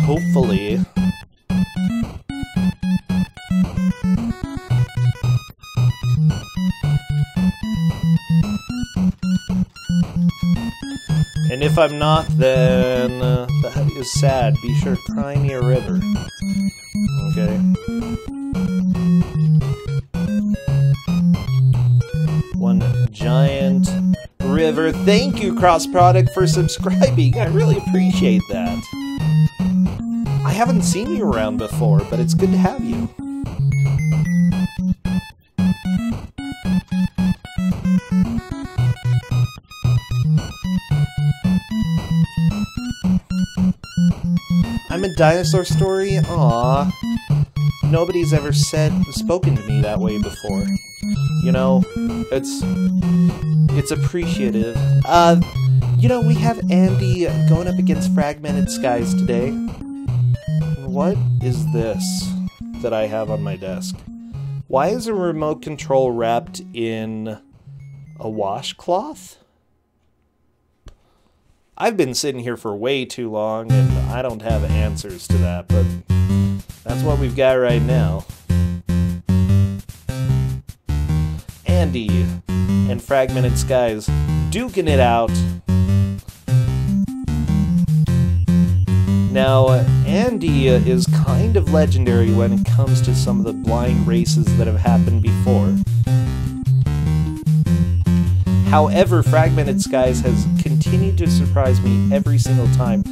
hopefully. And if I'm not, then that is sad. Be sure to cry me a river. Okay. One giant river. Thank you, Cross Product, for subscribing. I really appreciate that. I haven't seen you around before, but it's good to have you. I'm a dinosaur story? Aww. Nobody's ever spoken to me that way before. You know, it's appreciative. You know, we have Andy going up against Fragmented Skies today. What is this that I have on my desk? Why is a remote control wrapped in a washcloth? I've been sitting here for way too long, and I don't have answers to that, but that's what we've got right now. Andy and Fragmented Skies duking it out. Now, Andy is kind of legendary when it comes to some of the blind races that have happened before. However, Fragmented Skies has continued to surprise me every single time.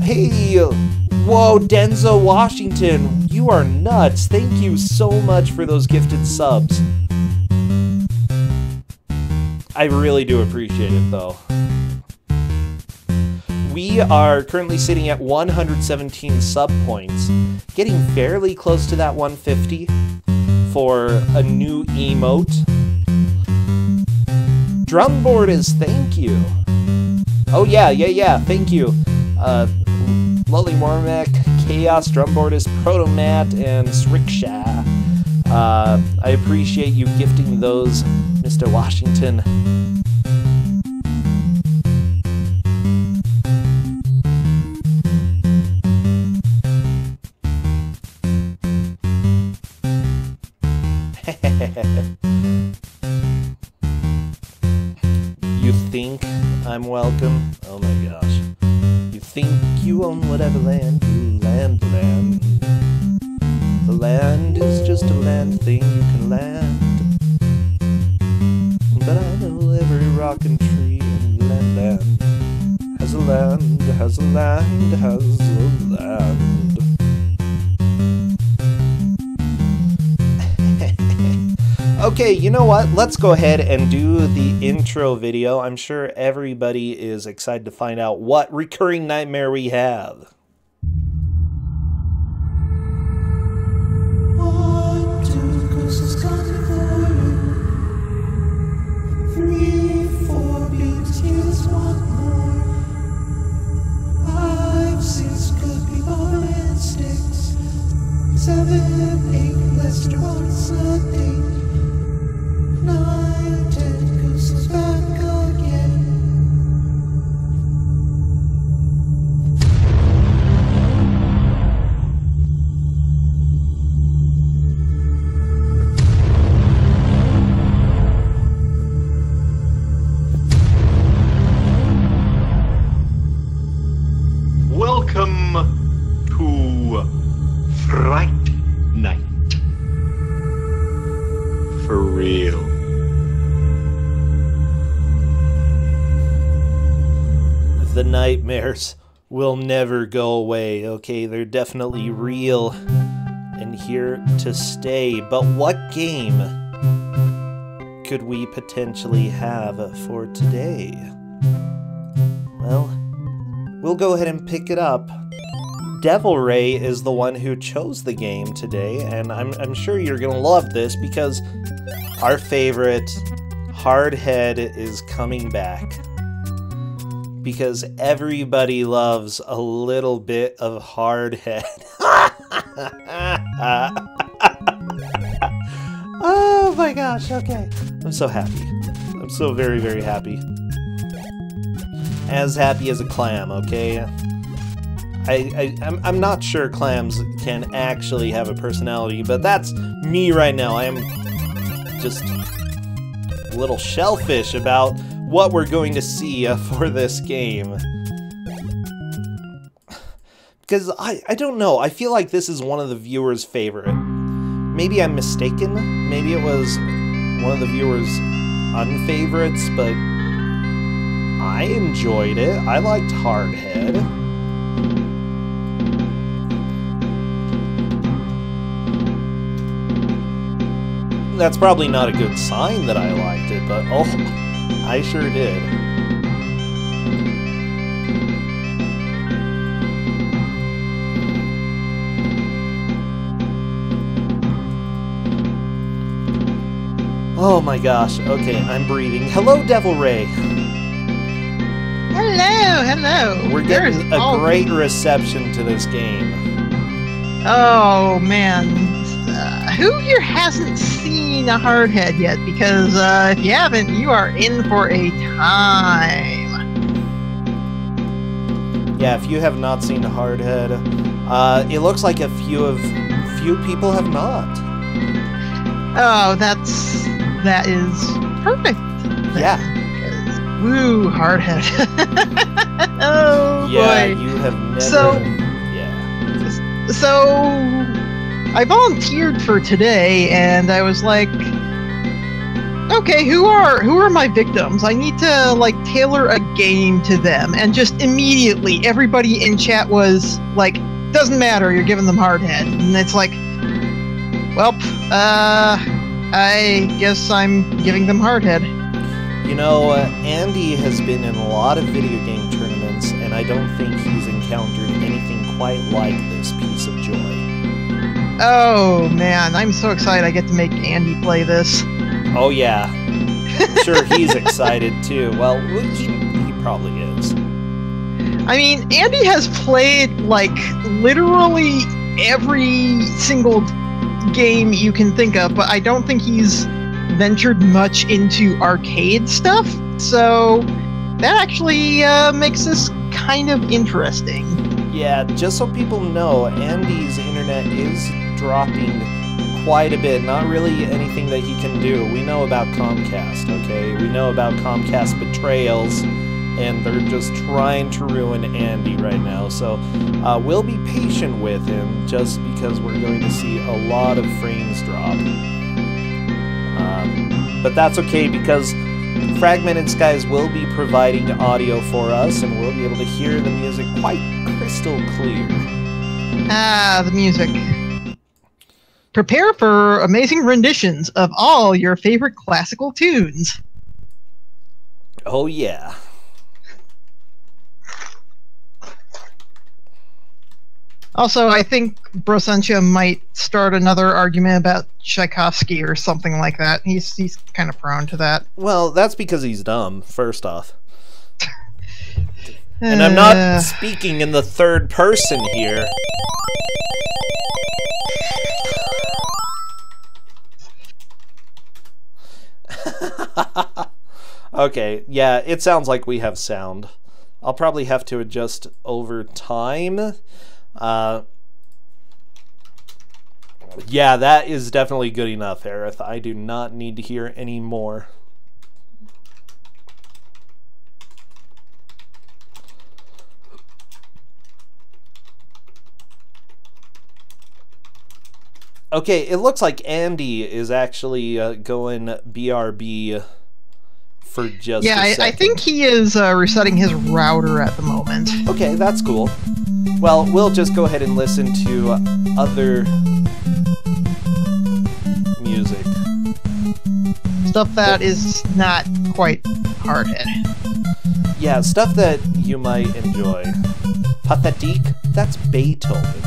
Hey, whoa, Denzo Washington, you are nuts. Thank you so much for those gifted subs. I really do appreciate it, though. We are currently sitting at 117 sub points, getting fairly close to that 150 for a new emote. Drumboard is thank you. Oh yeah, thank you. Lolly Mormac, Chaos, Drumboard is Protomat, and Sriksha. I appreciate you gifting those, Mr. Washington. You think I'm welcome? Oh my gosh. You think you own whatever land you land. The land is just a land thing you can land. But I know every rock and tree in land has a land, has a land, has a land. Okay, you know what? Let's go ahead and do the intro video. I'm sure everybody is excited to find out what recurring nightmare we have. 1, 2, Goose is coming for you. 3, 4, Beans kids want more. 5, 6, could be ball and sticks. 7, 8, Lester wants a date. 9, 10, Goose is back again. Welcome to Fright Night. For real. The nightmares will never go away, okay? They're definitely real and here to stay. But what game could we potentially have for today? Well, we'll go ahead and pick it up. Devil Ray is the one who chose the game today, and I'm sure you're gonna love this because our favorite Hardhead is coming back. Because everybody loves a little bit of Hardhead. Oh my gosh, okay. I'm so happy. I'm so very, very happy. As happy as a clam, okay? I'm not sure clams can actually have a personality, but that's me right now. I am just a little shellfish about what we're going to see for this game. Because I don't know, I feel like this is one of the viewers' favorite. Maybe I'm mistaken, maybe it was one of the viewers' unfavorites, but I enjoyed it. I liked Hardhead. That's probably not a good sign that I liked it, but oh, I sure did. Oh my gosh, okay, I'm breathing. Hello, Devil Ray! Hello, hello! We're getting a great reception to this game. Oh, man. Who here hasn't seen a Hardhead yet? Because if you haven't, you are in for a time. Yeah, if you have not seen a Hardhead, it looks like a few people have not. Oh, that is perfect. Yeah. Woo, Hardhead. Oh, yeah, boy. You have never... So, I volunteered for today, and I was like, okay, who are my victims? I need to, like, tailor a game to them. And just immediately, everybody in chat was like, doesn't matter, you're giving them Hardhead. And it's like, well, I guess I'm giving them Hardhead. You know, Andy has been in a lot of video game tournaments, and I don't think he's encountered anything quite like this piece of joy. Oh, man, I'm so excited I get to make Andy play this. Oh, yeah. Sure, he's excited, too. Well, he probably is. I mean, Andy has played, like, literally every single game you can think of, but I don't think he's ventured much into arcade stuff, so that actually makes this kind of interesting. Yeah, just so people know, Andy's internet is dropping quite a bit. Not really anything that he can do. We know about Comcast, okay? We know about Comcast betrayals, and they're just trying to ruin Andy right now. So we'll be patient with him, just because we're going to see a lot of frames drop. But that's okay, because Fragmented Skies will be providing audio for us, and we'll be able to hear the music quite crystal clear. Ah, the music. Prepare for amazing renditions of all your favorite classical tunes. Oh, yeah. Also, I think Brosentia might start another argument about Tchaikovsky or something like that. He's kind of prone to that. Well, that's because he's dumb, first off. And I'm not speaking in the third person here. Okay, yeah, it sounds like we have sound. I'll probably have to adjust over time. Yeah, that is definitely good enough, Aerith. I do not need to hear any more. Okay, it looks like Andy is actually going BRB for just a second. I think he is resetting his router at the moment. Okay, that's cool. Well, we'll just go ahead and listen to other music. Stuff that is not quite Hardhead. Yeah, stuff that you might enjoy. Pathétique? That's Beethoven.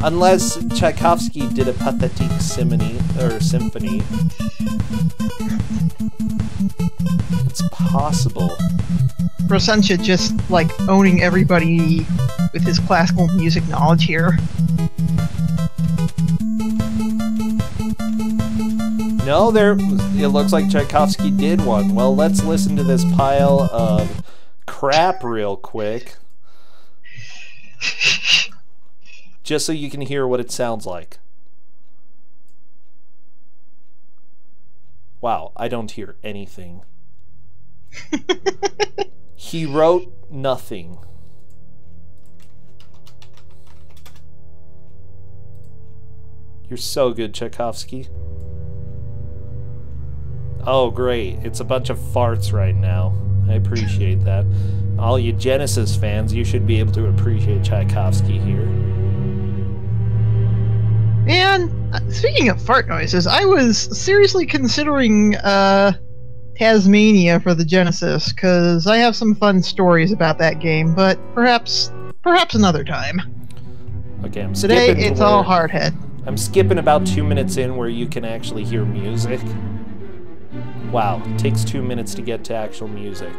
Unless Tchaikovsky did a Pathétique symphony. It's possible. Brosentia just, like, owning everybody with his classical music knowledge here. No, it looks like Tchaikovsky did one. Well, let's listen to this pile of crap real quick. just so you can hear what it sounds like. Wow, I don't hear anything. He wrote nothing. You're so good, Tchaikovsky. Oh, great. It's a bunch of farts right now. I appreciate that. All you Genesis fans, you should be able to appreciate Tchaikovsky here. And speaking of fart noises, I was seriously considering Tasmania for the Genesis, because I have some fun stories about that game, but perhaps another time. Okay, I'm Today, skipping to it's where- all hardhead. I'm skipping about 2 minutes in where you can actually hear music. Wow, it takes 2 minutes to get to actual music.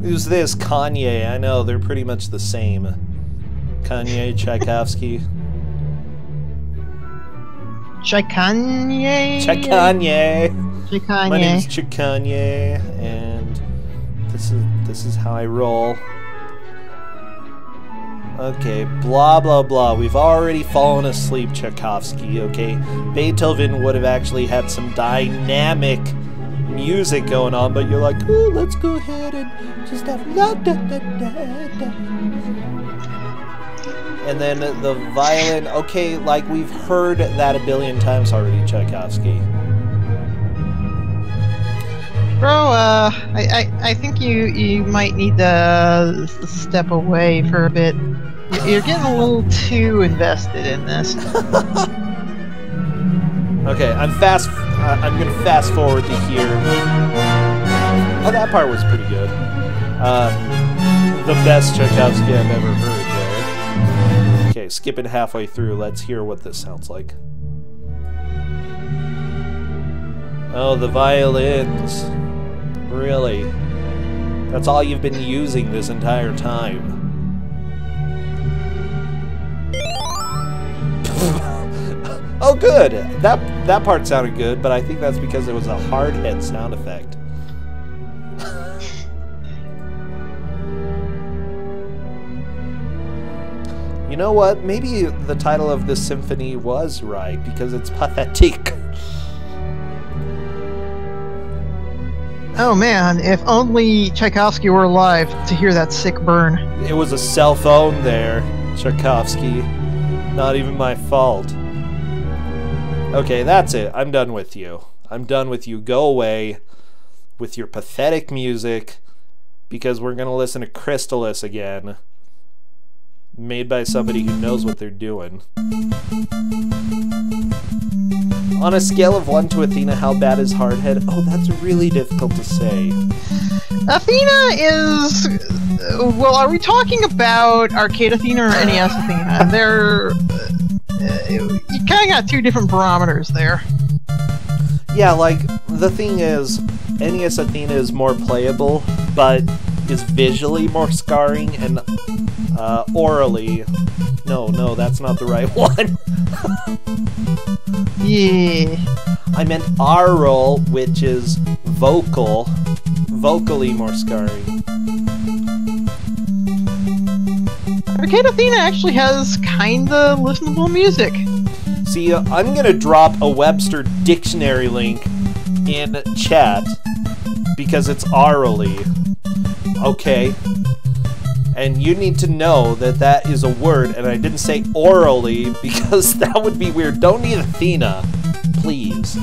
Who's this? Kanye. I know, they're pretty much the same. Kanye, Tchaikovsky. Kanye. Kanye. My name's Kanye, and this is how I roll. Okay, blah blah blah. We've already fallen asleep, Tchaikovsky, okay? Beethoven would have actually had some dynamic music going on, but you're like, oh, let's go ahead and just have la da da da da. And then the violin, okay, like we've heard that a billion times already, Tchaikovsky. Bro, I think you might need to step away for a bit. You're getting a little too invested in this. Okay, I'm gonna fast forward to here. Oh, that part was pretty good. The best Tchaikovsky I've ever heard there. Okay, skipping halfway through, let's hear what this sounds like. Oh, the violins. Really? That's all you've been using this entire time. Oh, good! That part sounded good, but I think that's because it was a hard hit sound effect. You know what? Maybe the title of this symphony was right, because it's pathetic. Oh man, if only Tchaikovsky were alive to hear that sick burn. It was a cell phone there, Tchaikovsky. Not even my fault. Okay, that's it. I'm done with you. I'm done with you. Go away with your pathetic music, because we're going to listen to Crystallis again. Made by somebody who knows what they're doing. On a scale of 1 to Athena, how bad is Hardhead? Oh, that's really difficult to say. Athena is... well, are we talking about Arcade Athena or NES Athena? They're... you kind of got two different barometers there. Yeah, like, the thing is, NES Athena is more playable, but is visually more scarring, and orally... No, that's not the right one. Yeah. I meant aural, which is vocally more scarring. Arcade Athena actually has kinda listenable music. See, I'm gonna drop a Webster dictionary link in chat because it's aurally. Okay? And you need to know that that is a word, and I didn't say orally because that would be weird. Don't need Athena, please.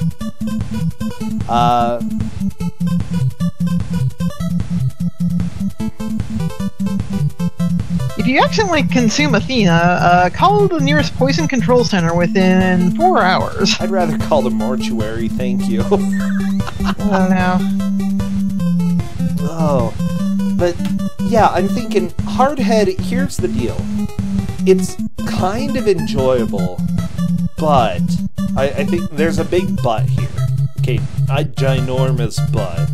If you accidentally consume Athena, call the nearest poison control center within 4 hours. I'd rather call the mortuary, thank you. Oh no. Oh, but yeah, I'm thinking Hardhead, here's the deal. It's kind of enjoyable, but I think there's a big but here. Okay, a ginormous but.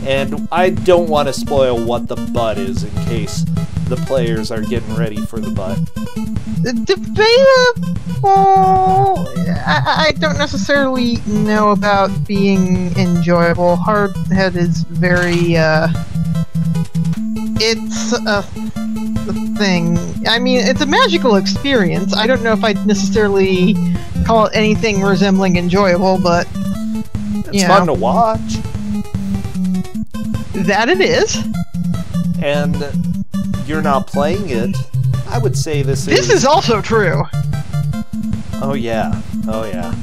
And I don't want to spoil what the but is in case the players are getting ready for the but. Debatable. I don't necessarily know about being enjoyable. Hardhead is very, it's a thing. I mean, it's a magical experience. I don't know if I'd necessarily call it anything resembling enjoyable, but It's fun to watch. That it is. And you're not playing it. I would say this is also true. Oh yeah. Oh yeah.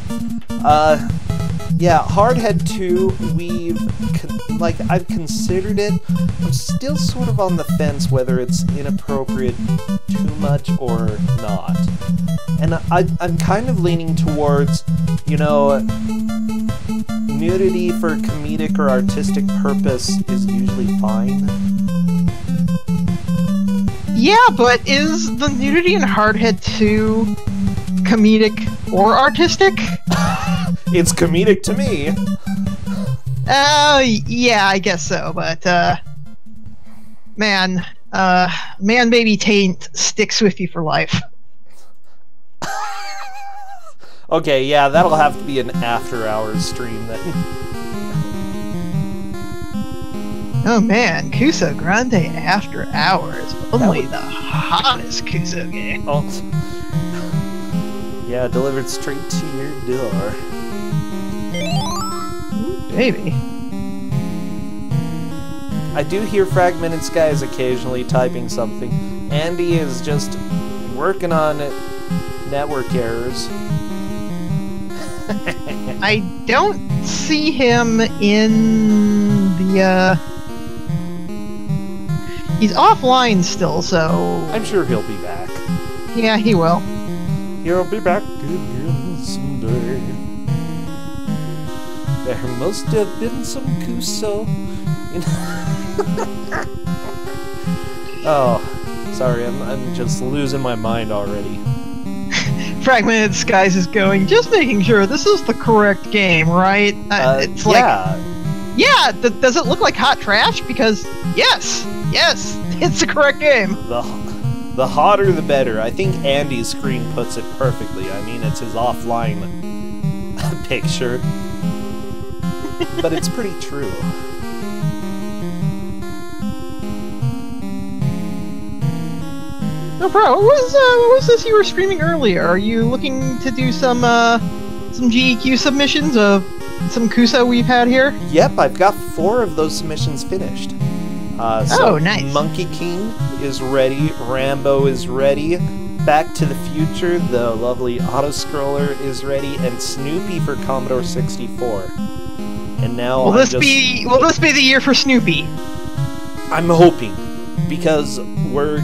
Yeah, Hardhead 2, I've considered it. I'm still sort of on the fence whether it's inappropriate too much or not. And I'm kind of leaning towards, you know, nudity for comedic or artistic purpose is usually fine. Yeah, but is the nudity in Hardhead 2 comedic or artistic? It's comedic to me. Yeah, I guess so, but, man, baby taint sticks with you for life. Okay, yeah, that'll have to be an after-hours stream then. Oh man, Kusogrand3 After Hours. Only the hottest Kuso game. Oh. Yeah, delivered straight to your door. Ooh, baby. I do hear FragmentedSkies occasionally typing something. Andy is just working on network errors. I don't see him in the, he's offline still, so... I'm sure he'll be back. Yeah, he will. He'll be back again someday. There must have been some Kuso. Oh, sorry, I'm just losing my mind already. FragmentedSkies is going, just making sure this is the correct game, right? It's yeah. Like, yeah, does it look like hot trash? Because, yes, it's the correct game. The hotter the better. I think Andy's screen puts it perfectly. I mean, it's his offline picture. But it's pretty true. No, bro, what was this you were streaming earlier? Are you looking to do some GEQ submissions of some Kuso we've had here? Yep, I've got 4 of those submissions finished. So nice. Monkey King is ready, Rambo is ready, Back to the Future, the lovely auto-scroller is ready, and Snoopy for Commodore 64. And now will this be the year for Snoopy? I'm hoping, because we're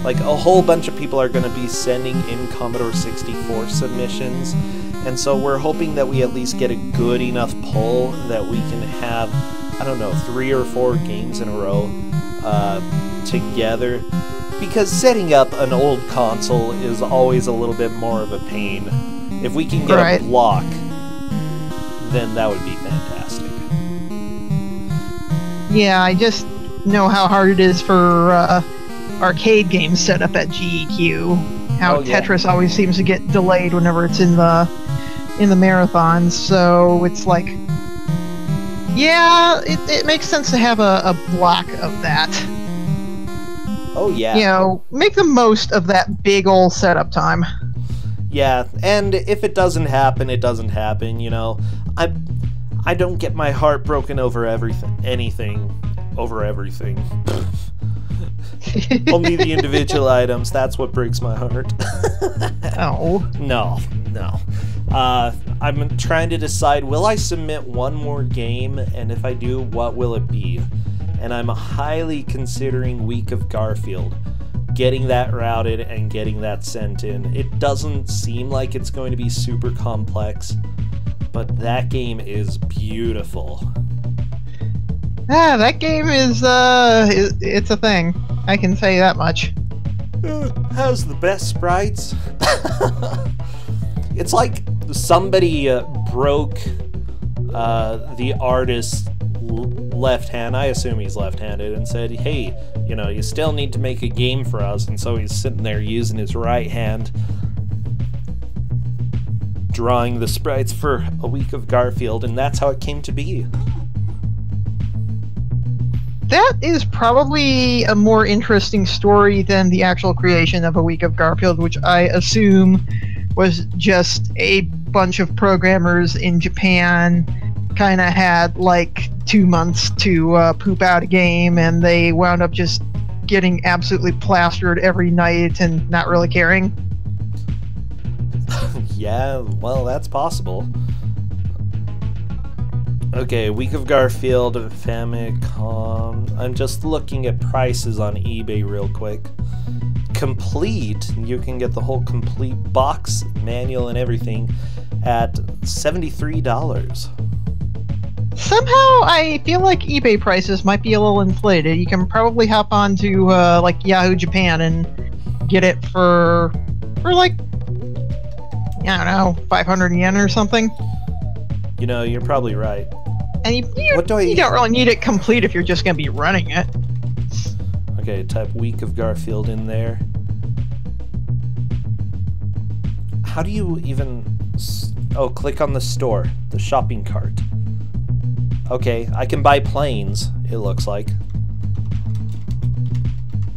like a whole bunch of people are going to be sending in Commodore 64 submissions, and so we're hoping that we at least get a good enough pull that we can have, I don't know, 3 or 4 games in a row together, because setting up an old console is always a little bit more of a pain. If we can get a block, then that would be fantastic. Yeah, I just know how hard it is for arcade games set up at GEQ. How Tetris always seems to get delayed whenever it's in the marathons. So it's like, yeah, it makes sense to have a block of that. Oh yeah. You know, make the most of that big old setup time. Yeah, and if it doesn't happen, it doesn't happen. You know, I don't get my heart broken over anything. Only the individual items. That's what breaks my heart. Oh. No. I'm trying to decide, will I submit one more game? And if I do, what will it be? And I'm highly considering Week of Garfield. Getting that routed and getting that sent in. It doesn't seem like it's going to be super complex, but that game is beautiful. Ah, that game is, it's a thing. I can say that much. Has the best sprites. It's like somebody broke the artist's left hand, I assume he's left-handed, and said, hey, you know, you still need to make a game for us, and so he's sitting there using his right hand, drawing the sprites for A Week of Garfield, and that's how it came to be. That is probably a more interesting story than the actual creation of A Week of Garfield, which I assume was just a bunch of programmers in Japan kind of had like 2 months to poop out a game, and they wound up just getting absolutely plastered every night and not really caring. Yeah, well, that's possible. Okay, Week of Garfield, Famicom. I'm just looking at prices on eBay real quick. Complete, you can get the whole complete box, manual, and everything at $73. Somehow, I feel like eBay prices might be a little inflated. You can probably hop onto like Yahoo Japan and get it for like, I don't know, 500 yen or something. You know, you're probably right. And you don't really need it complete if you're just going to be running it. Okay, type Week of Garfield in there. How do you even... Oh, click on the store, the shopping cart. Okay, I can buy planes, it looks like.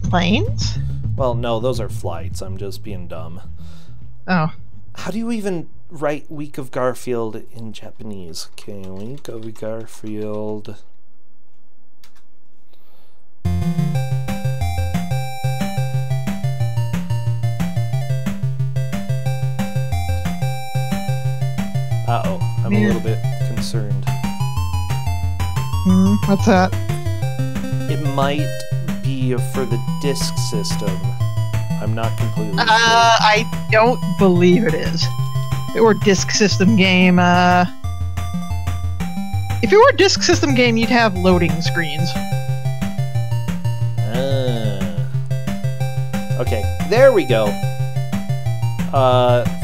Planes? Well, no, those are flights. I'm just being dumb. Oh. How do you even write Week of Garfield in Japanese? Okay, Week of Garfield. Uh-oh, I'm a little bit concerned. What's that? It might be for the disc system. I'm not completely sure. I don't believe it is. If it were a disc system game, if it were a disc system game, you'd have loading screens. Okay, there we go.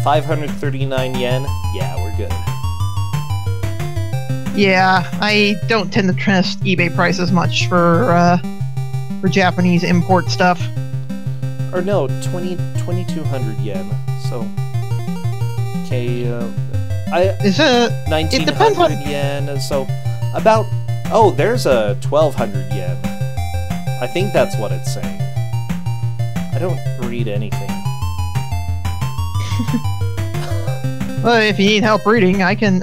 539 yen. Yeah, we're good. Yeah, I don't tend to trust eBay prices much for Japanese import stuff. Or no, 2,200 yen. So, okay, Is it? 1,900 yen. So, about. Oh, there's a 1,200 yen. I think that's what it's saying. I don't read anything. Well, if you need help reading, I can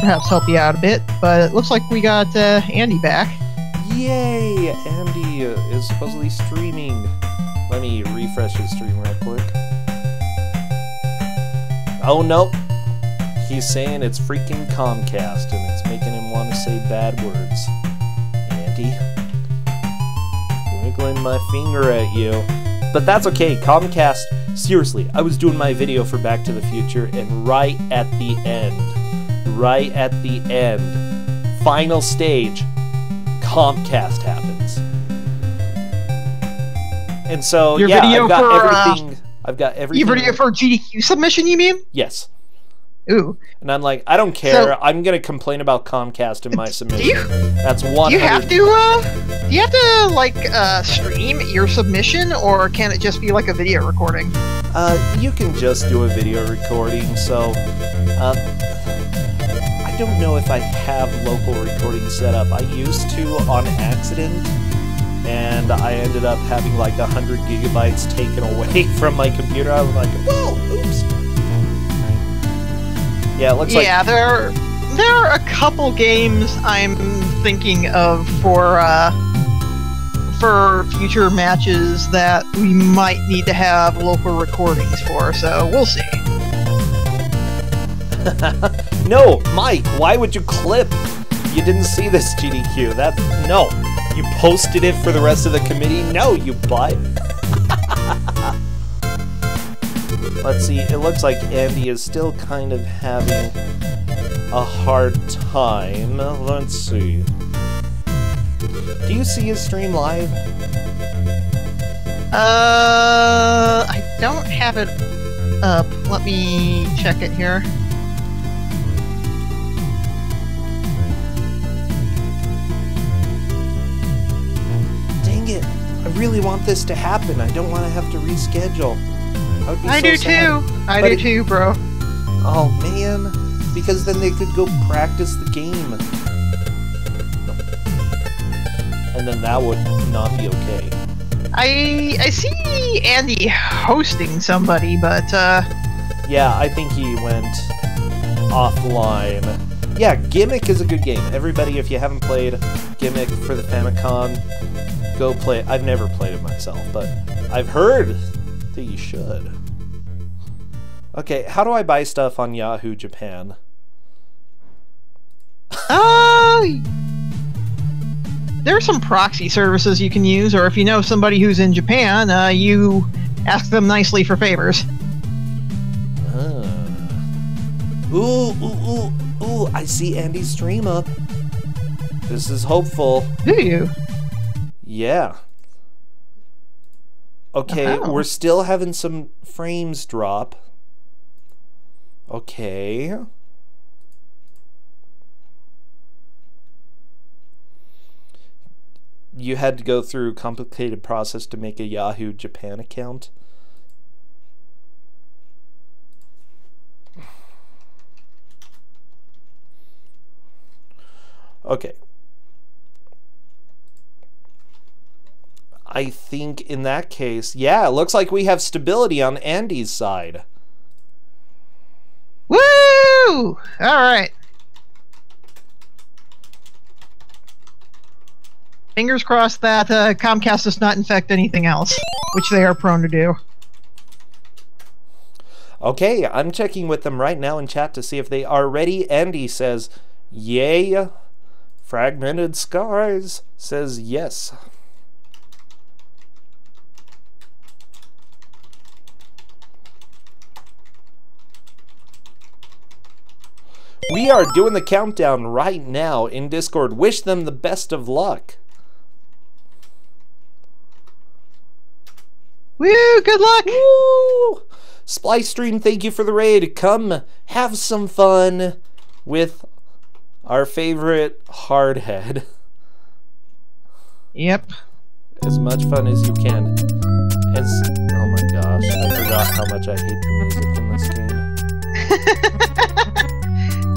perhaps help you out a bit. But it looks like we got Andy back. Yay! Andy is supposedly streaming. Let me refresh his stream real quick. Oh no! He's saying it's freaking Comcast and it's making him want to say bad words. Andy. Wiggling my finger at you. But that's okay, Comcast. Seriously, I was doing my video for Back to the Future and right at the end, final stage, Comcast happens. And so, Your yeah, video I've got for, everything. I've got everything. Your video for GDQ submission, you mean? Yes. Ooh. And I'm like, I don't care. So, I'm gonna complain about Comcast in my submission. That's 100. Do you have to like stream your submission, or can it just be like a video recording? You can just do a video recording. So, I don't know if I have local recording set up. I used to on accident, and I ended up having like 100 gigabytes taken away from my computer. I was like, whoa, oops. Yeah, it looks like... Yeah, there are a couple games I'm thinking of for future matches that we might need to have local recordings for, so we'll see. No, Mike, why would you clip? You didn't see this GDQ. No. You posted it for the rest of the committee? No, you butt. Let's see, it looks like Andy is still kind of having a hard time. Let's see. Do you see his stream live? I don't have it up. Let me check it here. Dang it. I really want this to happen. I don't want to have to reschedule. I do too. I do too, bro. Oh man, because then they could go practice the game. And then that would not be okay. I see Andy hosting somebody, but yeah, I think he went offline. Yeah, Gimmick is a good game. Everybody, if you haven't played Gimmick for the Famicom, go play it. I've never played it myself, but I've heard that you should. Okay, how do I buy stuff on Yahoo Japan? There are some proxy services you can use, or if you know somebody who's in Japan, you ask them nicely for favors. Ooh, I see Andy's stream up. This is hopeful. Do you? Yeah. Okay, Oh. we're still having some frames drop. Okay. You had to go through a complicated process to make a Yahoo Japan account. Okay. I think in that case, yeah, it looks like we have stability on Andy's side. Woo! Alright. Fingers crossed that Comcast does not infect anything else, which they are prone to do. Okay, I'm checking with them right now in chat to see if they are ready. Andy says, yay. Fragmented Skies says yes. We are doing the countdown right now in Discord. Wish them the best of luck. Woo! Good luck! Woo! Splice Stream, thank you for the raid. Come have some fun with our favorite hardhead. Yep. As much fun as you can. Oh my gosh, I forgot how much I hate the music in this game.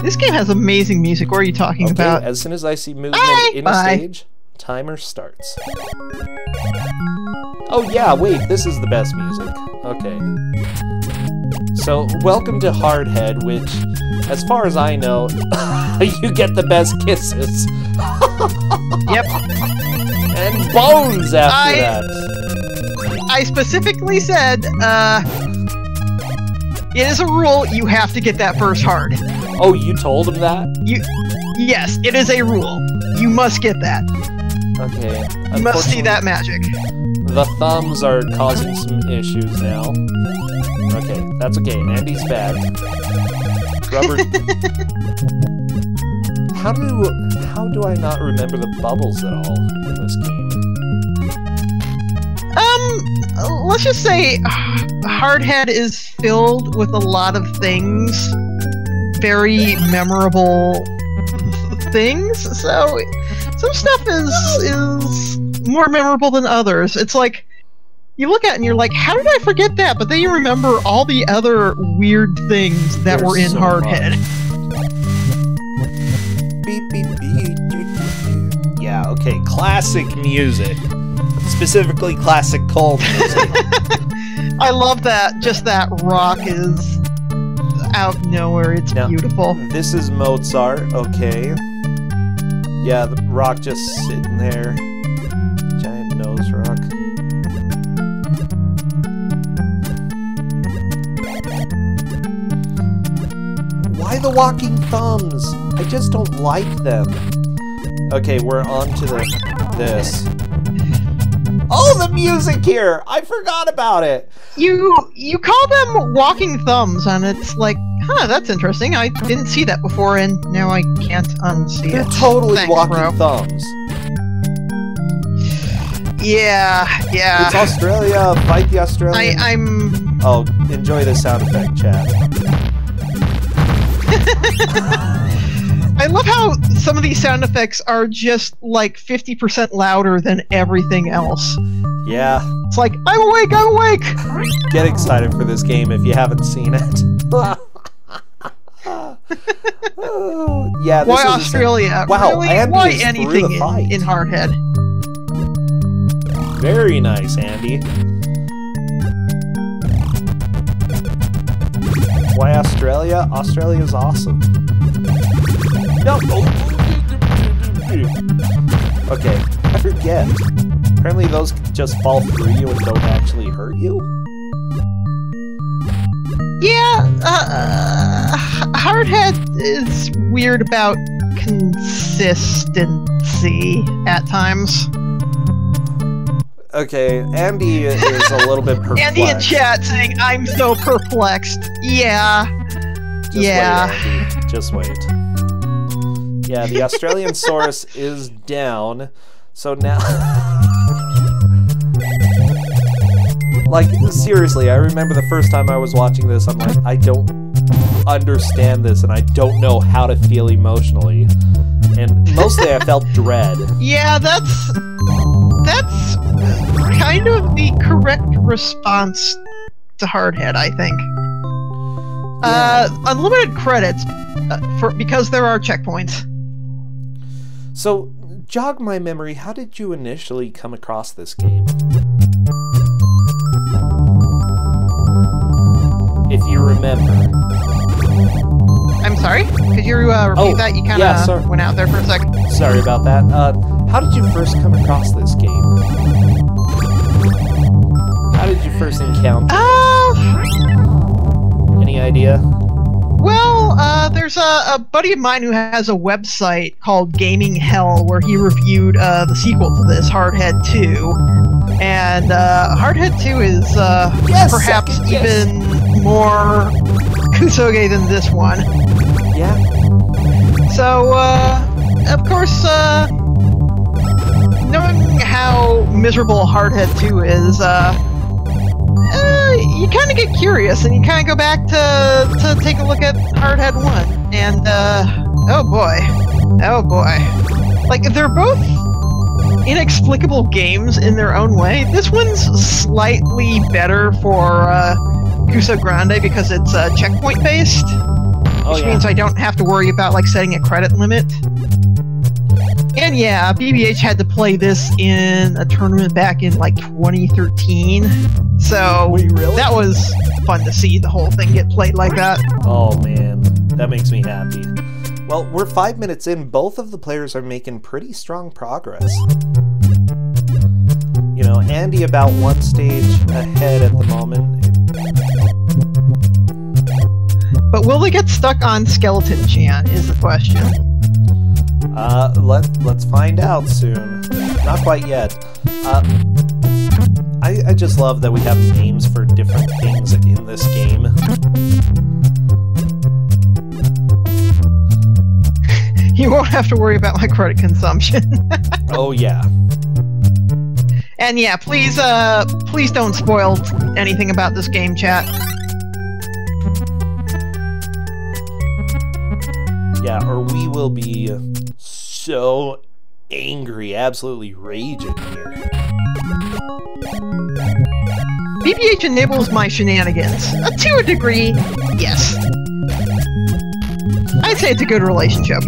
This game has amazing music. What are you talking about? As soon as I see movement in a stage, timer starts. Oh yeah, wait, this is the best music. Okay. So, welcome to Hardhead, which, as far as I know, you get the best kisses. Yep. And bones after that. I specifically said, it is a rule, you have to get that first hard. Oh, you told him that? Yes, it is a rule. You must get that. Okay. You must see that magic. The thumbs are causing some issues now. Okay, that's okay. Andy's back. Rubber. How do I not remember the bubbles at all in this game? Let's just say Hardhead is filled with a lot of things, very memorable things. So some stuff is more memorable than others. It's like you look at it and you're like, how did I forget that? But then you remember all the other weird things that were in so Hardhead. Beep, beep, beep, yeah, okay, classic music. Specifically classic Cole music. I love that. Just that rock is out of nowhere. It's beautiful. This is Mozart, okay. Yeah, the rock just sitting there. Giant nose rock. Why the walking thumbs? I just don't like them. Okay, we're on to this. Oh, the music here! I forgot about it! You call them walking thumbs, and it's like, huh, that's interesting. I didn't see that before, and now I can't unsee They're it. totally Thanks, walking bro. thumbs. Yeah. It's Australia, fight the Australians. I'm... Oh, enjoy the sound effect, chat. I love how some of these sound effects are just like 50% louder than everything else. Yeah. It's like, I'm awake! Get excited for this game if you haven't seen it. Yeah, this Why is Australia? Wow, really? Andy Why is through anything the fight. in Hardhead? Very nice, Andy. Why Australia? Australia's awesome. No. Okay, I forget. Apparently those just fall through you and don't actually hurt you? Yeah, Hardhead is weird about consistency at times. Okay, Andy is a little bit perplexed. Andy in chat saying, I'm so perplexed. Yeah. Just yeah. wait, Andy. Just wait. Yeah, the Australian Saurus is down. So now... like, seriously, I remember the first time I was watching this, I'm like, I don't understand this, and I don't know how to feel emotionally. And mostly I felt dread. Yeah, that's kind of the correct response to Hardhead, I think. Yeah. Unlimited credits because there are checkpoints. So, jog my memory, how did you initially come across this game? If you remember. I'm sorry? Could you repeat that? You kind of went out there for a sec. Sorry about that. How did you first come across this game? How did you first encounter it? Any idea? Well, there's a buddy of mine who has a website called Gaming Hell where he reviewed the sequel to this, Hardhead 2. And Hardhead 2 is perhaps even more Kusoge than this one. Yeah. So, of course, knowing how miserable Hardhead 2 is, you kind of get curious, and you kind of go back to take a look at Hardhead 1, and, oh boy. Like, they're both inexplicable games in their own way. This one's slightly better for Kusogrand3 because it's checkpoint-based, which means I don't have to worry about, like, setting a credit limit. And yeah, BBH had to play this in a tournament back in, like, 2013. So that was fun to see the whole thing get played like that. Oh man, that makes me happy. Well, we're 5 minutes in. Both of the players are making pretty strong progress. You know, Andy about one stage ahead at the moment. But will they get stuck on Skeleton Chan is the question. Let's find out soon. Not quite yet. I just love that we have names for different things in this game. You won't have to worry about my credit consumption. Oh yeah. And yeah, please don't spoil anything about this game, chat. Yeah, or we will be so angry, absolutely raging here. BBH enables my shenanigans. To a degree, yes. I'd say it's a good relationship.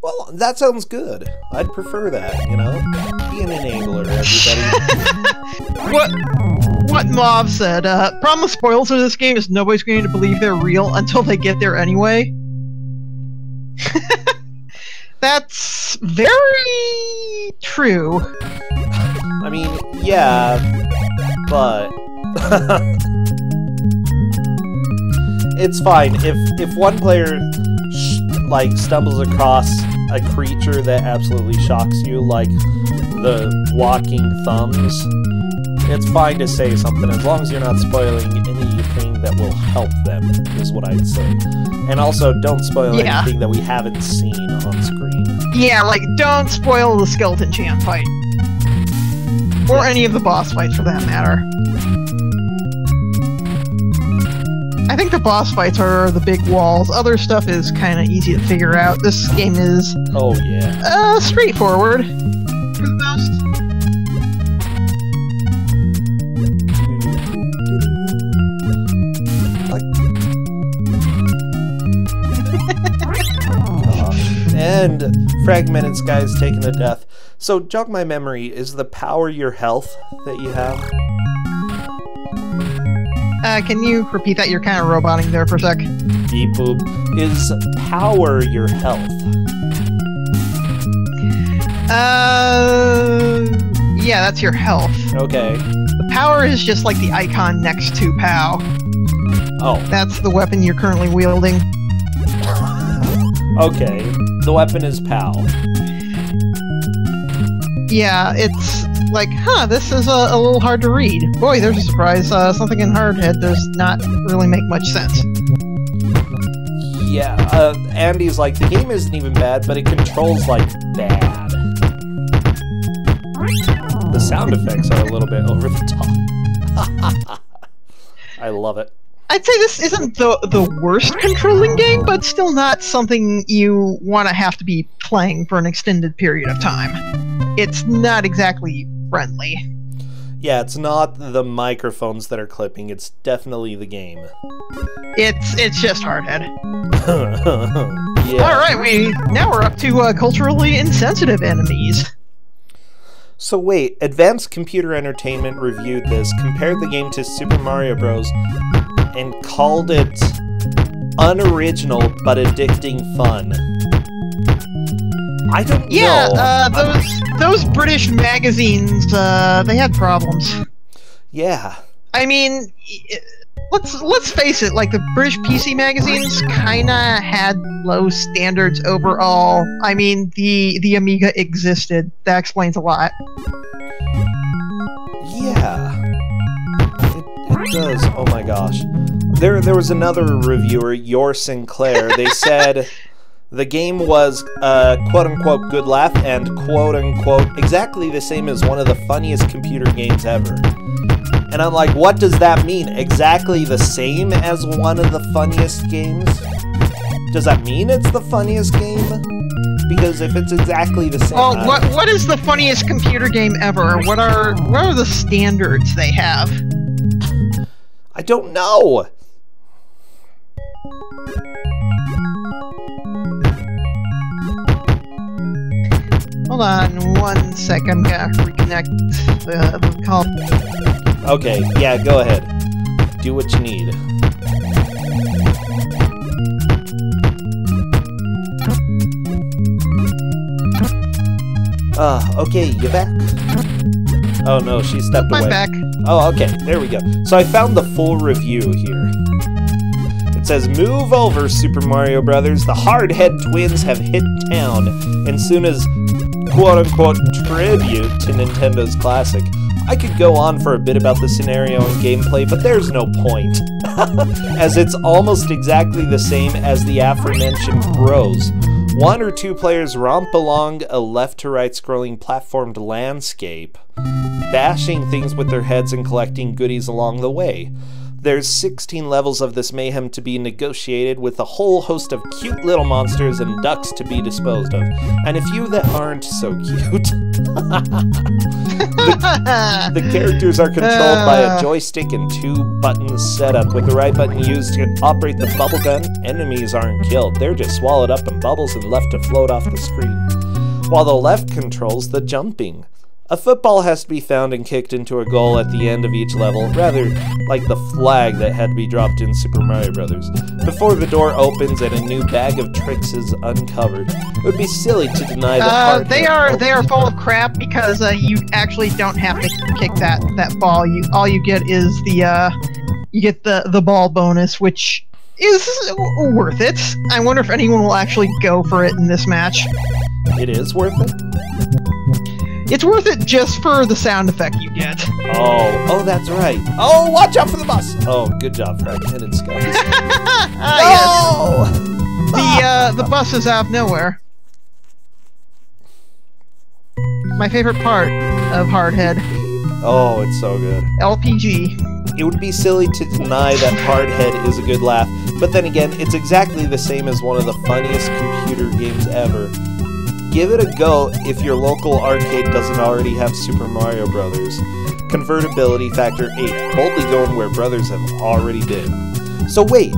Well, that sounds good. I'd prefer that, you know? Be an enabler, everybody. What Mauve said, problem with spoilers of this game is nobody's going to believe they're real until they get there anyway. That's very true. I mean, yeah, but it's fine if one player like stumbles across a creature that absolutely shocks you, like the walking thumbs. It's fine to say something as long as you're not spoiling anything that will help them, is what I'd say. And also, don't spoil anything that we haven't seen on screen. Yeah, like, don't spoil the Skeleton Chan fight. Or any of the boss fights, for that matter. I think the boss fights are the big walls. Other stuff is kind of easy to figure out. This game is... oh, yeah. Straightforward, for the most. Fragmented Skies taken to death. So, jog my memory, is the power your health that you have? Can you repeat that? You're kind of roboting there for a sec. Beep boop. Is power your health? Yeah, that's your health. Okay. The power is just like the icon next to POW. Oh. That's the weapon you're currently wielding. Okay. The weapon is POW. Yeah, it's like, this is a little hard to read. Boy, there's a surprise. Something in Hardhead does not really make much sense. Yeah, Andy's like, the game isn't even bad, but it controls, like, bad. The sound effects are a little bit over the top. I love it. I'd say this isn't the worst controlling game, but still not something you want to have to be playing for an extended period of time. It's not exactly friendly. Yeah, it's not the microphones that are clipping, it's definitely the game. It's just Hardhead. Yeah. Alright, now we're up to culturally insensitive enemies. So wait, Advanced Computer Entertainment reviewed this, compared the game to Super Mario Bros., and called it unoriginal but addicting fun. I don't know. Yeah, those British magazines, they had problems. Yeah. I mean, let's face it, like, the British PC magazines kinda had low standards overall. I mean, the Amiga existed. That explains a lot. Yeah. It does. Oh my gosh. There was another reviewer, Your Sinclair. They said the game was quote-unquote good laugh and quote-unquote exactly the same as one of the funniest computer games ever. And I'm like, what does that mean? Exactly the same as one of the funniest games? Does that mean it's the funniest game? Because if it's exactly the same... Well, what is the funniest computer game ever? What are the standards they have? I don't know! Hold on 1 sec, I'm gonna reconnect the call. Okay, yeah, go ahead. Do what you need. Okay, you back? Oh no, she stepped away. I'm back. Oh, okay, there we go. So I found the full review here. It says, move over, Super Mario Brothers. The Hardhead twins have hit town. And soon as quote-unquote tribute to Nintendo's classic. I could go on for a bit about the scenario and gameplay, but there's no point, as it's almost exactly the same as the aforementioned Bros. 1 or 2 players romp along a left-to-right scrolling platformed landscape, bashing things with their heads and collecting goodies along the way. There's 16 levels of this mayhem to be negotiated, with a whole host of cute little monsters and ducks to be disposed of, and a few that aren't so cute. The characters are controlled by a joystick and 2 buttons setup, with the right button used to operate the bubble gun. Enemies aren't killed, they're just swallowed up in bubbles and left to float off the screen, while the left controls the jumping. A football has to be found and kicked into a goal at the end of each level, rather like the flag that had to be dropped in Super Mario Bros. Before the door opens and a new bag of tricks is uncovered. It would be silly to deny that they are full of crap, because you actually don't have to kick that ball. All you get is the ball bonus, which is worth it. I wonder if anyone will actually go for it in this match. It is worth it? It's worth it just for the sound effect you get. Oh, that's right. Oh, watch out for the bus! Oh, good job, Fragmented Skies. Yes. The bus is out of nowhere. My favorite part of Hardhead. Oh, it's so good. LPG. It would be silly to deny that Hardhead is a good laugh, but then again, it's exactly the same as one of the funniest computer games ever. Give it a go if your local arcade doesn't already have Super Mario Brothers. Convertibility factor 8, boldly going where brothers have already been. So wait,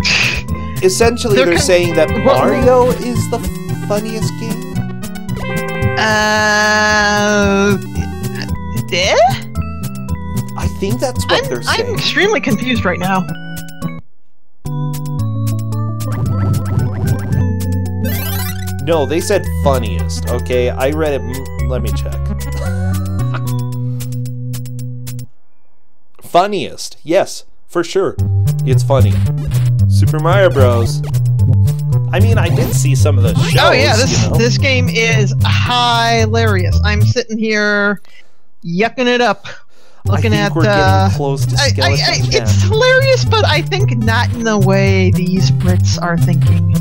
essentially they're saying that Mario is the funniest game? I think that's what they're saying. I'm extremely confused right now. No, they said funniest. Okay, I read it. Let me check. Funniest. Yes, for sure. It's funny. Super Mario Bros. I mean, I did see some of the shows. Oh yeah, you know? this game is hilarious. I'm sitting here yucking it up, looking I think we're getting close to Skeleton Jam. It's hilarious, but I think not in the way these Brits are thinking.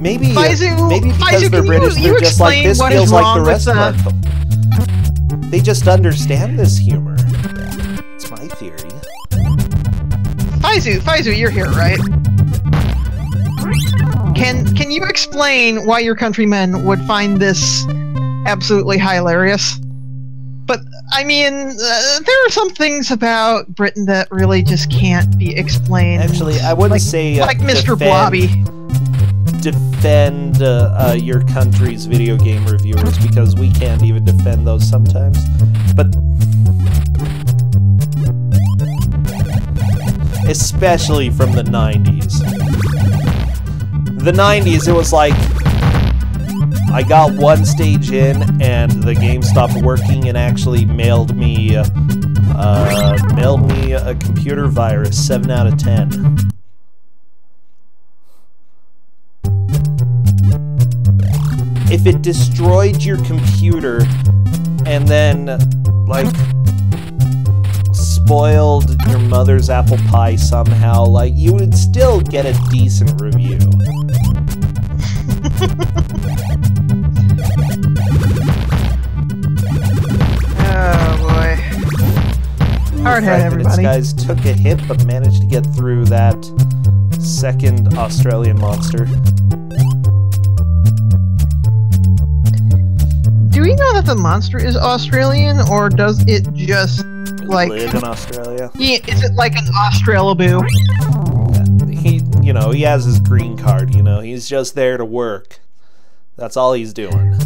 Maybe, Faizu, maybe because Faizu, they're British, they're just like, this feels like the rest of our film. They just understand this humor. It's my theory. Faizu, you're here, right? Can you explain why your countrymen would find this absolutely hilarious? But, I mean, there are some things about Britain that really just can't be explained. Actually, I wouldn't say... like Mr. Blobby. Defend your country's video game reviewers, because we can't even defend those sometimes. But... especially from the 90s. The 90s, it was like... I got one stage in, and the game stopped working and actually mailed me a computer virus, 7 out of 10. If it destroyed your computer and then, like, spoiled your mother's apple pie somehow, like, you would still get a decent review. Oh boy. Hard head, everybody. Guys took a hit but managed to get through that second Australian monster. Do we know that the monster is Australian, or does it just, like... live in Australia? Is it like an Australaboo? He has his green card, he's just there to work. That's all he's doing.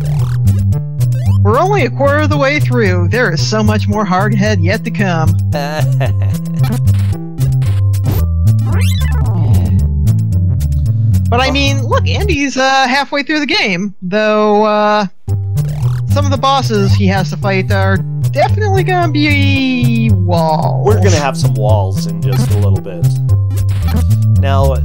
We're only a quarter of the way through. There is so much more hardhead yet to come. But I mean, look, Andy's halfway through the game, though some of the bosses he has to fight are definitely gonna be walls. We're gonna have some walls in just a little bit. Now,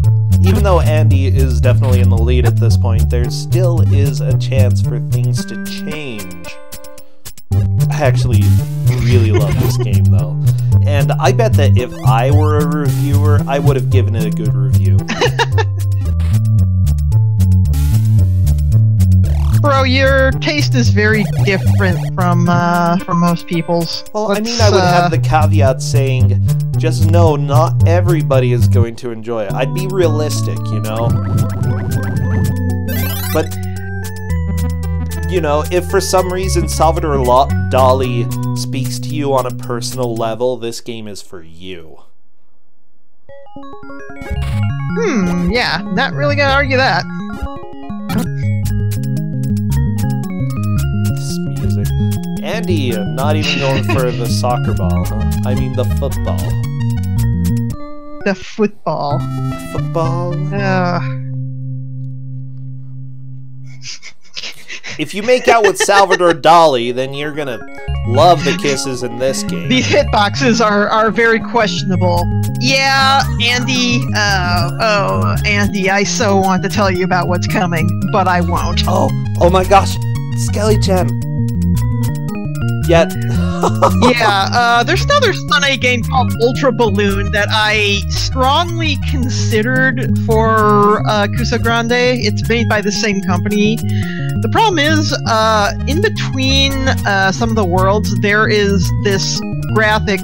even though Andy is definitely in the lead at this point, there still is a chance for things to change. I actually really love this game, though. And I bet that if I were a reviewer, I would have given it a good review. Bro, your taste is very different from most people's. Well, I mean, I would have the caveat saying, just know not everybody is going to enjoy it. I'd be realistic, But, if for some reason Salvador Dali speaks to you on a personal level, this game is for you. Yeah, not really gonna argue that. Andy, not even going for the soccer ball, huh? I mean the football. The football. Football? If you make out with Salvador Dali, then you're gonna love the kisses in this game. These hitboxes are very questionable. Yeah, Andy, Andy, I so want to tell you about what's coming, but I won't. Oh my gosh, Skelly-chan. Yet. Yeah, there's another Sunny game called Ultra Balloon that I strongly considered for Kusogrand3. It's made by the same company. The problem is, in between some of the worlds, there is this graphic...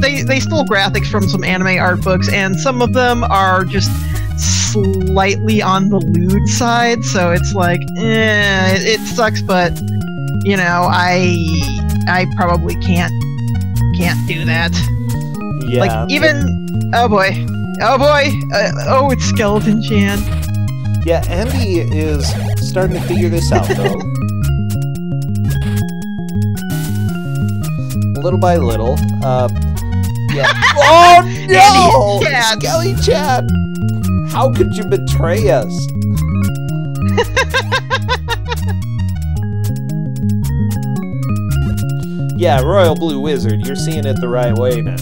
They stole graphics from some anime art books, and some of them are just slightly on the lewd side, so it's like, it sucks, but... I probably can't do that. Yeah. Like, even... Oh boy, it's Skeleton Chan. Yeah, Andy is starting to figure this out, though. little by little. Yeah. Oh no! Andy, Skelly Chad! How could you betray us? Yeah, Royal Blue Wizard, you're seeing it the right way now.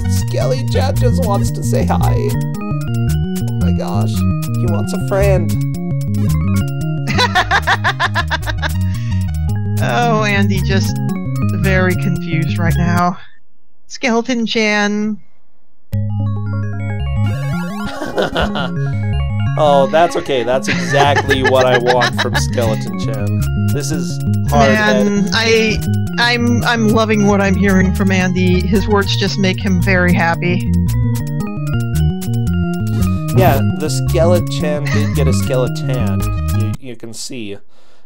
Skelly Chad just wants to say hi. Oh my gosh, he wants a friend. Oh, Andy just very confused right now. Skeleton Chan. Oh, that's okay. That's exactly what I want from Skeleton Chan. This is hard. Man, I'm loving what I'm hearing from Andy. His words just make him very happy. Yeah, the Skeleton did get a skeleton. You can see,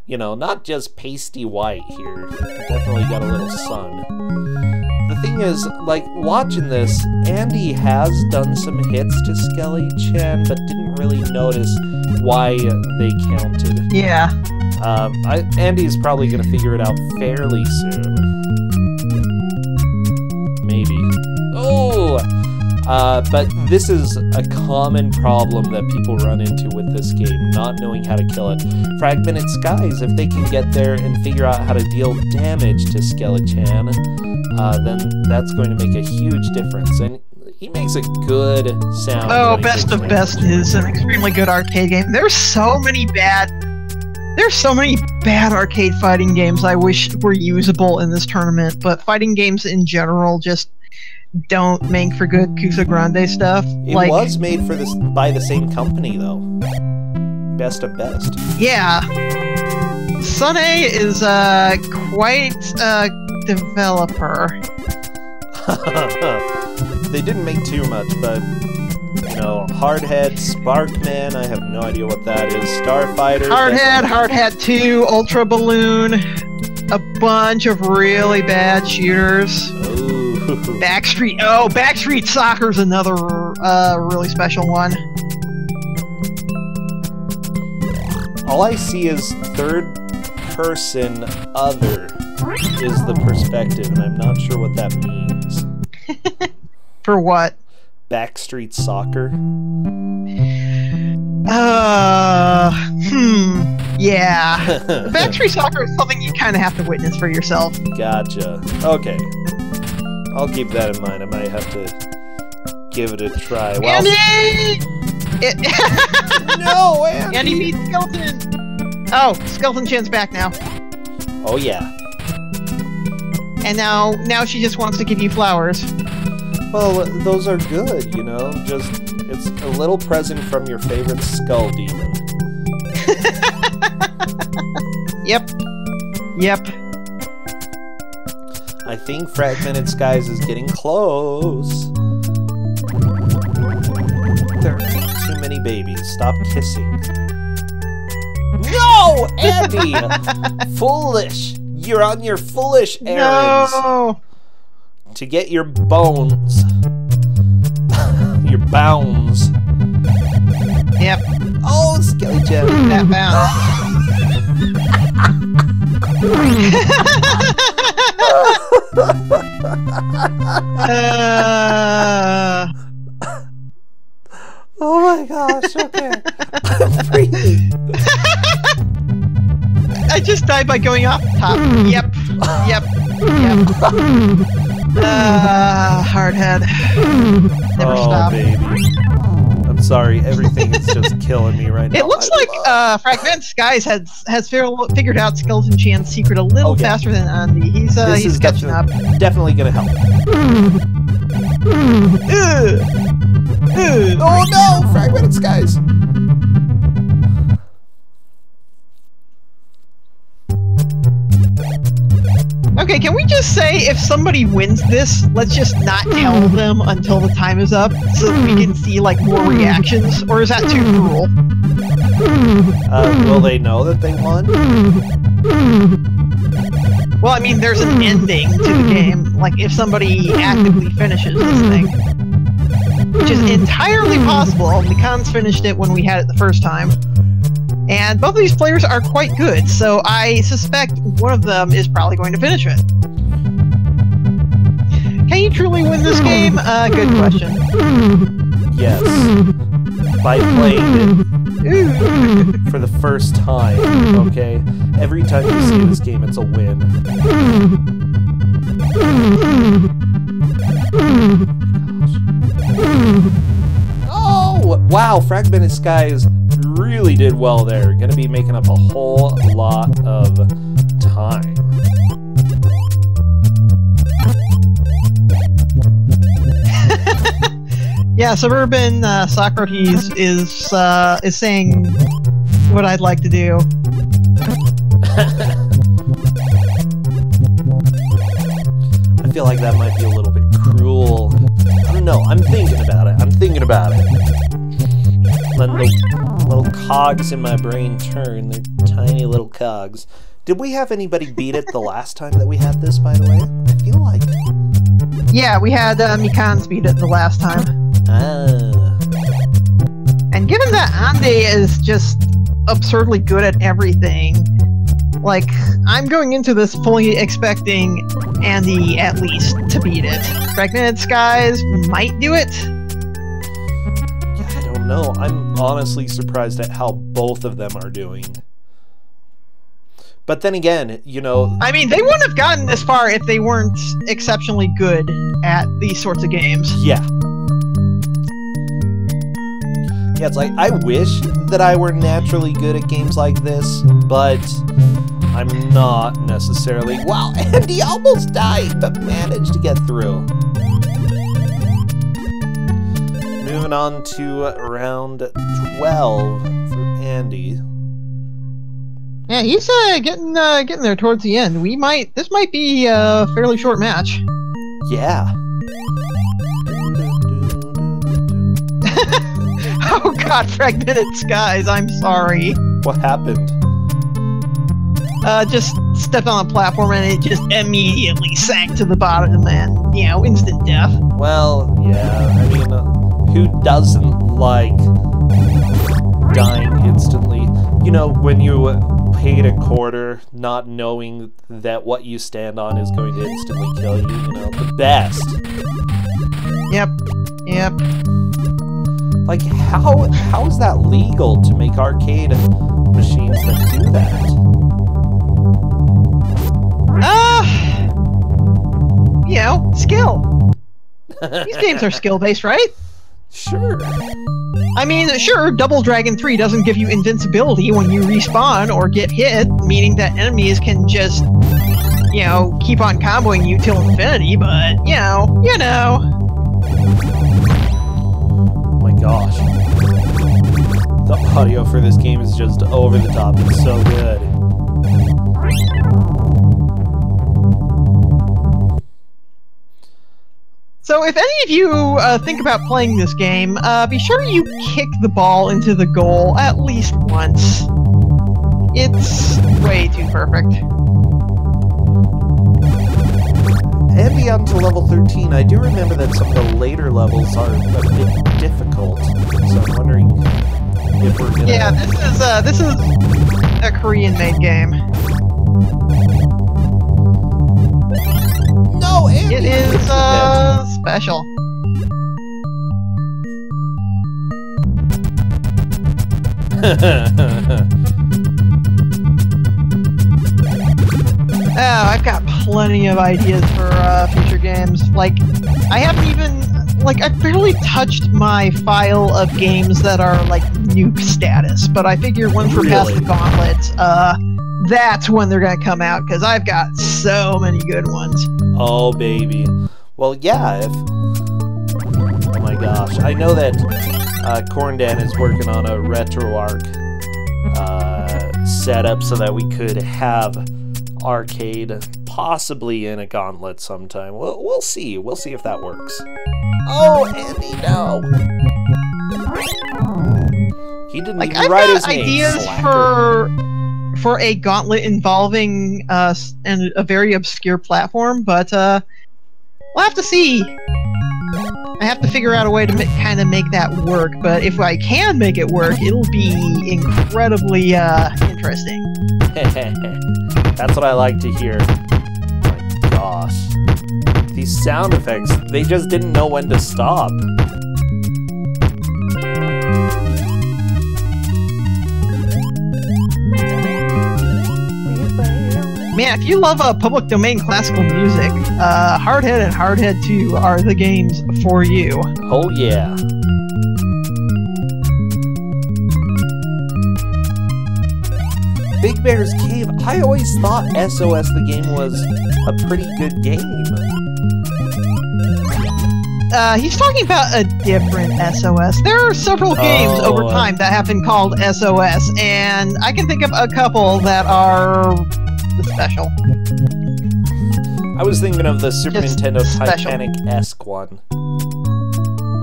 you know, not just pasty white here. Definitely got a little sun. The thing is, like, watching this, Andy has done some hits to Skelly Chan, but didn't really notice why they counted. Yeah. Andy's probably gonna figure it out fairly soon. Maybe. Oh! But this is a common problem that people run into with this game, not knowing how to kill it. Fragmented Skies, if they can get there and figure out how to deal damage to Skelly Chan, then that's going to make a huge difference. And he makes a good sound. Oh, Best of Best is an extremely good arcade game. There's so many bad arcade fighting games I wish were usable in this tournament, but fighting games in general just don't make for good Kusogrand3 stuff. It was made for this by the same company though. Best of Best. Yeah. Sunny is quite a developer. They didn't make too much, but you know, Hardhead, Sparkman, I have no idea what that is. Starfighter. Hardhead 2, Ultra Balloon, a bunch of really bad shooters. Ooh. Backstreet Soccer's another really special one. All I see is third person other is the perspective, and I'm not sure what that means. For what? Backstreet Soccer? Yeah. Backstreet Soccer is something you kind of have to witness for yourself. Gotcha. Okay. I'll keep that in mind. I might have to give it a try. Well, Andy! No, Andy! Andy beats Skeleton! Oh, Skeleton Chan's back now. Oh, yeah. And now she just wants to give you flowers. Well, those are good, you know? Just, it's a little present from your favorite skull demon. Yep. I think Fragmented Skies is getting close. There are too many babies. Stop kissing. No, Andy! Foolish! You're on your foolish errands. No! To get your bones. Your bounds. Yep. Oh, Skelly Chan. That bounce. Oh my gosh, okay. I'm breathing. I just died by going off the top. Yep. Hardhead. Never stop. Baby. I'm sorry, everything is just killing me right now. It looks like Fragmented Skies has figured out Skeleton Chan's secret a little faster than Andy. He's catching up. Definitely gonna help. Oh no! Fragmented Skies! Okay, can we just say if somebody wins this, let's just not tell them until the time is up so that we can see like more reactions? Or is that too cruel? Will they know that they won? Well, I mean, there's an ending to the game, like if somebody actively finishes this thing. Which is entirely possible. Mikans finished it when we had it the first time. And both of these players are quite good, so I suspect one of them is probably going to finish it. we truly win this game? Good question. Yes. By playing it for the first time, okay? Every time you see this game, it's a win. Oh, wow, Fragmented Skies really did well there. Gonna be making up a whole lot of time. Yeah, Suburban Socrates is saying what I'd like to do. I feel like that might be a little bit cruel. I don't know. I'm thinking about it. Letting the little cogs in my brain turn. They're tiny little cogs. Did we have anybody beat it the last time that we had this, by the way? I feel like... Yeah, we had Mikans beat it the last time. Ah. And given that Ande is just absurdly good at everything, like, I'm going into this fully expecting Andy at least to beat it. Fragmented Skies might do it. Yeah, I don't know. I'm honestly surprised at how both of them are doing. But then again, you know... I mean, they wouldn't have gotten this far if they weren't exceptionally good at these sorts of games. Yeah. Yeah, it's like, I wish that I were naturally good at games like this, but I'm not necessarily. Wow, Andy almost died, but managed to get through. Moving on to round 12 for Andy. Yeah, he's getting there towards the end. This might be a fairly short match. Yeah. Oh god, Fragmented Skies, I'm sorry. What happened? Just stepped on a platform and it just immediately sank to the bottom and, you know, instant death. Well, yeah, I mean, who doesn't like dying instantly? You know, when you paid a quarter, not knowing that what you stand on is going to instantly kill you, you know, the best. Yep. Like, how is that legal to make arcade machines that do that? You know, skill. These games are skill-based, right? Sure. I mean, sure, Double Dragon 3 doesn't give you invincibility when you respawn or get hit, meaning that enemies can just, you know, keep on comboing you till infinity, but, you know. Oh my gosh. The audio for this game is just over the top. It's so good. So if any of you think about playing this game, be sure you kick the ball into the goal at least once. It's way too perfect. And beyond to level 13, I do remember that some of the later levels are a bit difficult. So I'm wondering if we're gonna... Yeah, this is a Korean-made game. No, Andy, It is special. Oh, I've got plenty of ideas for future games. Like, I haven't even... Like, I've barely touched my file of games that are, like, nuke status. But I figure once we're past the gauntlet, that's when they're gonna come out, because I've got so many good ones. Oh, baby. Well, yeah, if... Oh my gosh. I know that Corndan is working on a RetroArch setup so that we could have arcade possibly in a gauntlet sometime. We'll see. We'll see if that works. Oh, Andy, no. He didn't even write his name. Ideas for a gauntlet involving a very obscure platform, but we'll have to see. I have to figure out a way to kind of make that work, but if I can make it work, it'll be incredibly interesting. That's what I like to hear. Oh my gosh. These sound effects, they just didn't know when to stop. Man, if you love public domain classical music, Hardhead and Hardhead 2 are the games for you. Oh yeah. Big Bear's Cave, I always thought SOS the game was a pretty good game. He's talking about a different SOS. There are several games over time that have been called SOS, and I can think of a couple that are special. I was thinking of the Super Just Nintendo special. Titanic-esque one.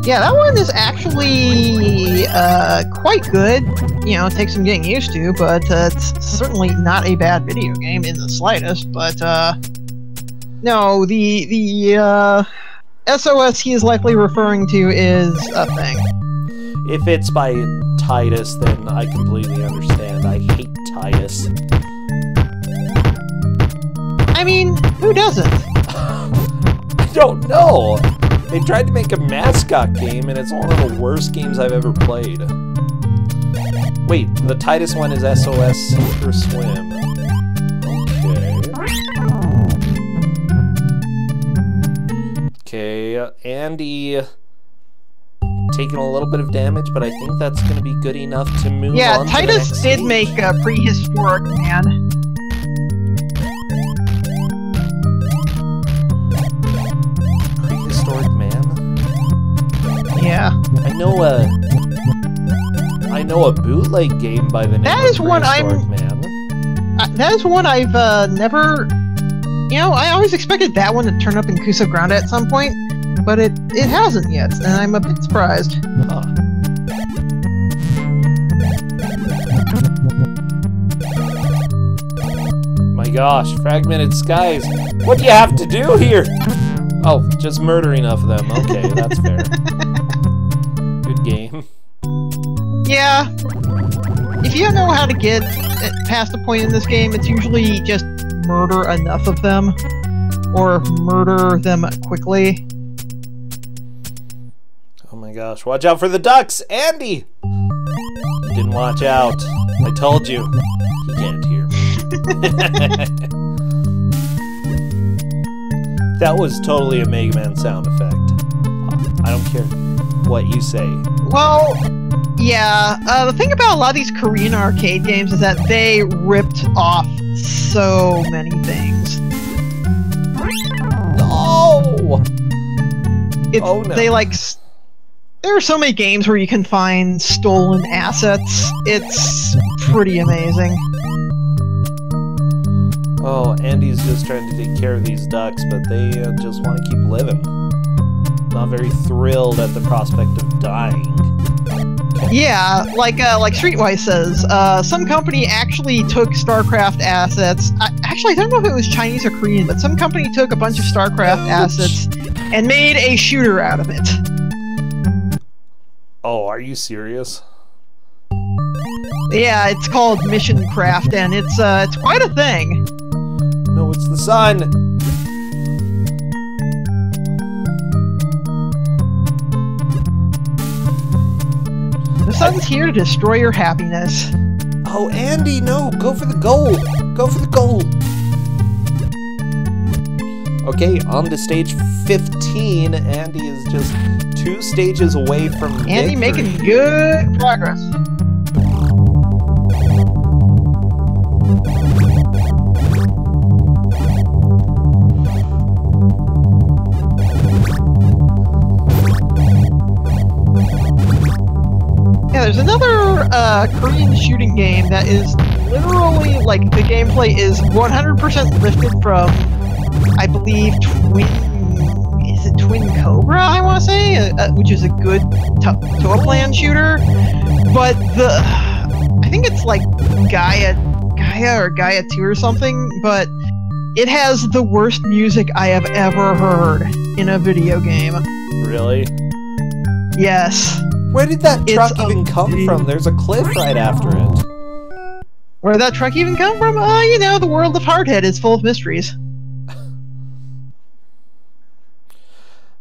Yeah, that one is actually quite good. You know, it takes some getting used to, but it's certainly not a bad video game in the slightest. But no, the SOS he is likely referring to is a thing. If it's by Titus, then I completely understand. I hate Titus. I mean, who doesn't? I don't know. They tried to make a mascot game, and it's one of the worst games I've ever played. Wait, the Titus one is SOS Sink or Swim. Okay. Okay, Andy taking a little bit of damage, but I think that's going to be good enough to move on Yeah, to the Titus next did stage. make a prehistoric man. Prehistoric Man? Yeah. I know a bootleg game by the name That of is one Prehistoric Man. That is one I've never... You know, I always expected that one to turn up in Kusogrand at some point, but it hasn't yet, and I'm a bit surprised. Huh. My gosh, Fragmented Skies. What do you have to do here? Oh, just murder enough of them. Okay, that's fair. Good game. Yeah. If you don't know how to get past a point in this game, it's usually just murder enough of them, or murder them quickly. Oh my gosh, watch out for the ducks! Andy! You didn't watch out. I told you. He can't hear me. That was totally a Mega Man sound effect. I don't care what you say. Well, yeah, the thing about a lot of these Korean arcade games is that they ripped off so many things. No! It's, Oh, no. They like... There are so many games where you can find stolen assets. It's pretty amazing. Oh, Andy's just trying to take care of these ducks, but they just want to keep living. Not very thrilled at the prospect of dying. Yeah, like Streetwise says, some company actually took StarCraft assets. Actually, I don't know if it was Chinese or Korean, but some company took a bunch of StarCraft assets and made a shooter out of it. Oh, are you serious? Yeah, it's called Mission Craft, and it's quite a thing. No, it's the sun! The sun's here to destroy your happiness. Oh, Andy, no! Go for the goal! Go for the goal! Okay, on to stage 15. Andy is just 2 stages away from Andy victory. making good progress. Yeah, there's another Korean shooting game that is literally, like, the gameplay is 100% lifted from, I believe, Twin Cobra, I want to say, which is a good total plan shooter, but I think it's like Gaia or Gaia 2 or something, but it has the worst music I have ever heard in a video game. Really? Yes. Where did that truck It's even come from? There's a cliff right after it. Where did that truck even come from? You know, the world of Hardhead is full of mysteries.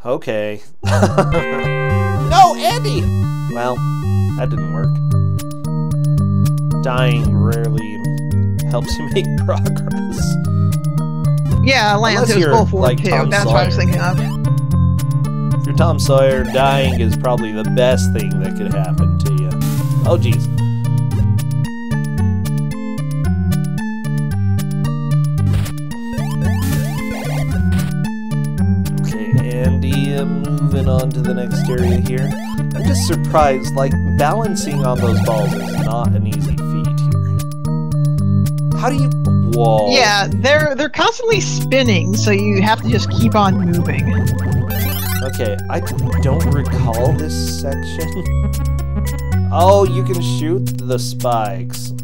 Okay. No, Andy! Well, that didn't work. Dying rarely helps you make progress. Yeah, Lance, Unless it was you're, both for like, too. Tom That's what I was Sawyer. thinking of. If you're Tom Sawyer, dying is probably the best thing that could happen to you. Oh, jeez. Okay, Andy, moving on to the next area here. I'm just surprised, like, balancing on those balls is not an easy feat here. How do you... Whoa. Yeah, they're constantly spinning, so you have to just keep on moving. Okay, I don't recall this section. Oh, you can shoot the spikes.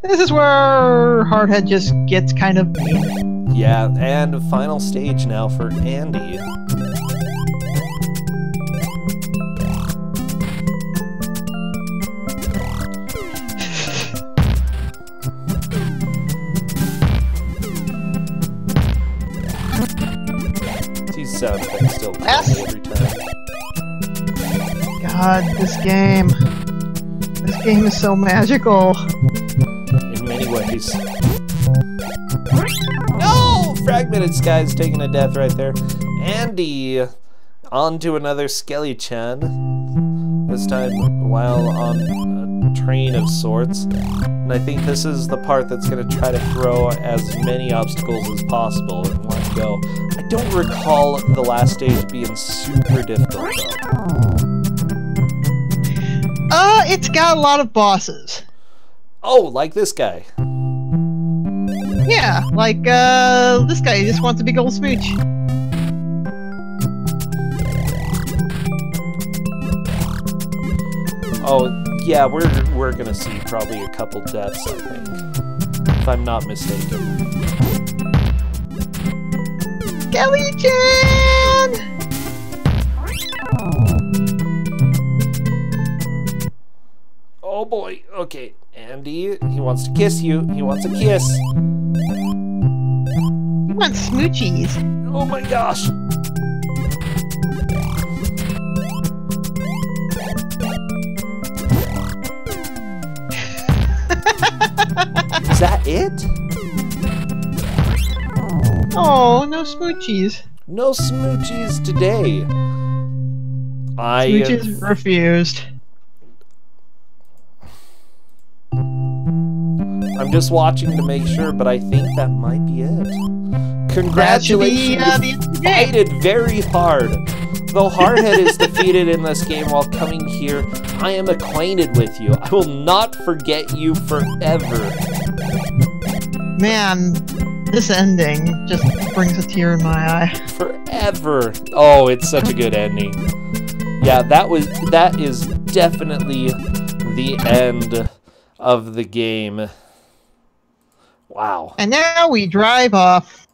This is where Hardhead just gets kind of mean. Yeah, and final stage now for Andy. These sound effects still kill me every time. God, this game. This game is so magical. In many ways. No! Fragmented Skies taking a death right there. Andy on to another Skelly-chan. This time while on a train of sorts. And I think this is the part that's going to try to throw as many obstacles as possible in one go. I don't recall the last stage being super difficult though. It's got a lot of bosses. Oh, like this guy. Yeah, like, this guy just wants a big old smooch. Oh, yeah, we're gonna see probably a couple deaths, I think. If I'm not mistaken. Skelly-chan! Oh boy, okay. Andy, he wants to kiss you. He wants a kiss. He wants smoochies. Oh my gosh. Is that it? Oh, no smoochies. No smoochies today. Smoochies refused. I'm just watching to make sure, but I think that might be it. Congratulations, That should be, the end of the game. fighted very hard. Though Hardhead is defeated in this game while coming here, I am acquainted with you. I will not forget you forever. Man, this ending just brings a tear in my eye. Forever. Oh, it's such a good ending. Yeah, that is definitely the end of the game. Wow. And now we drive off.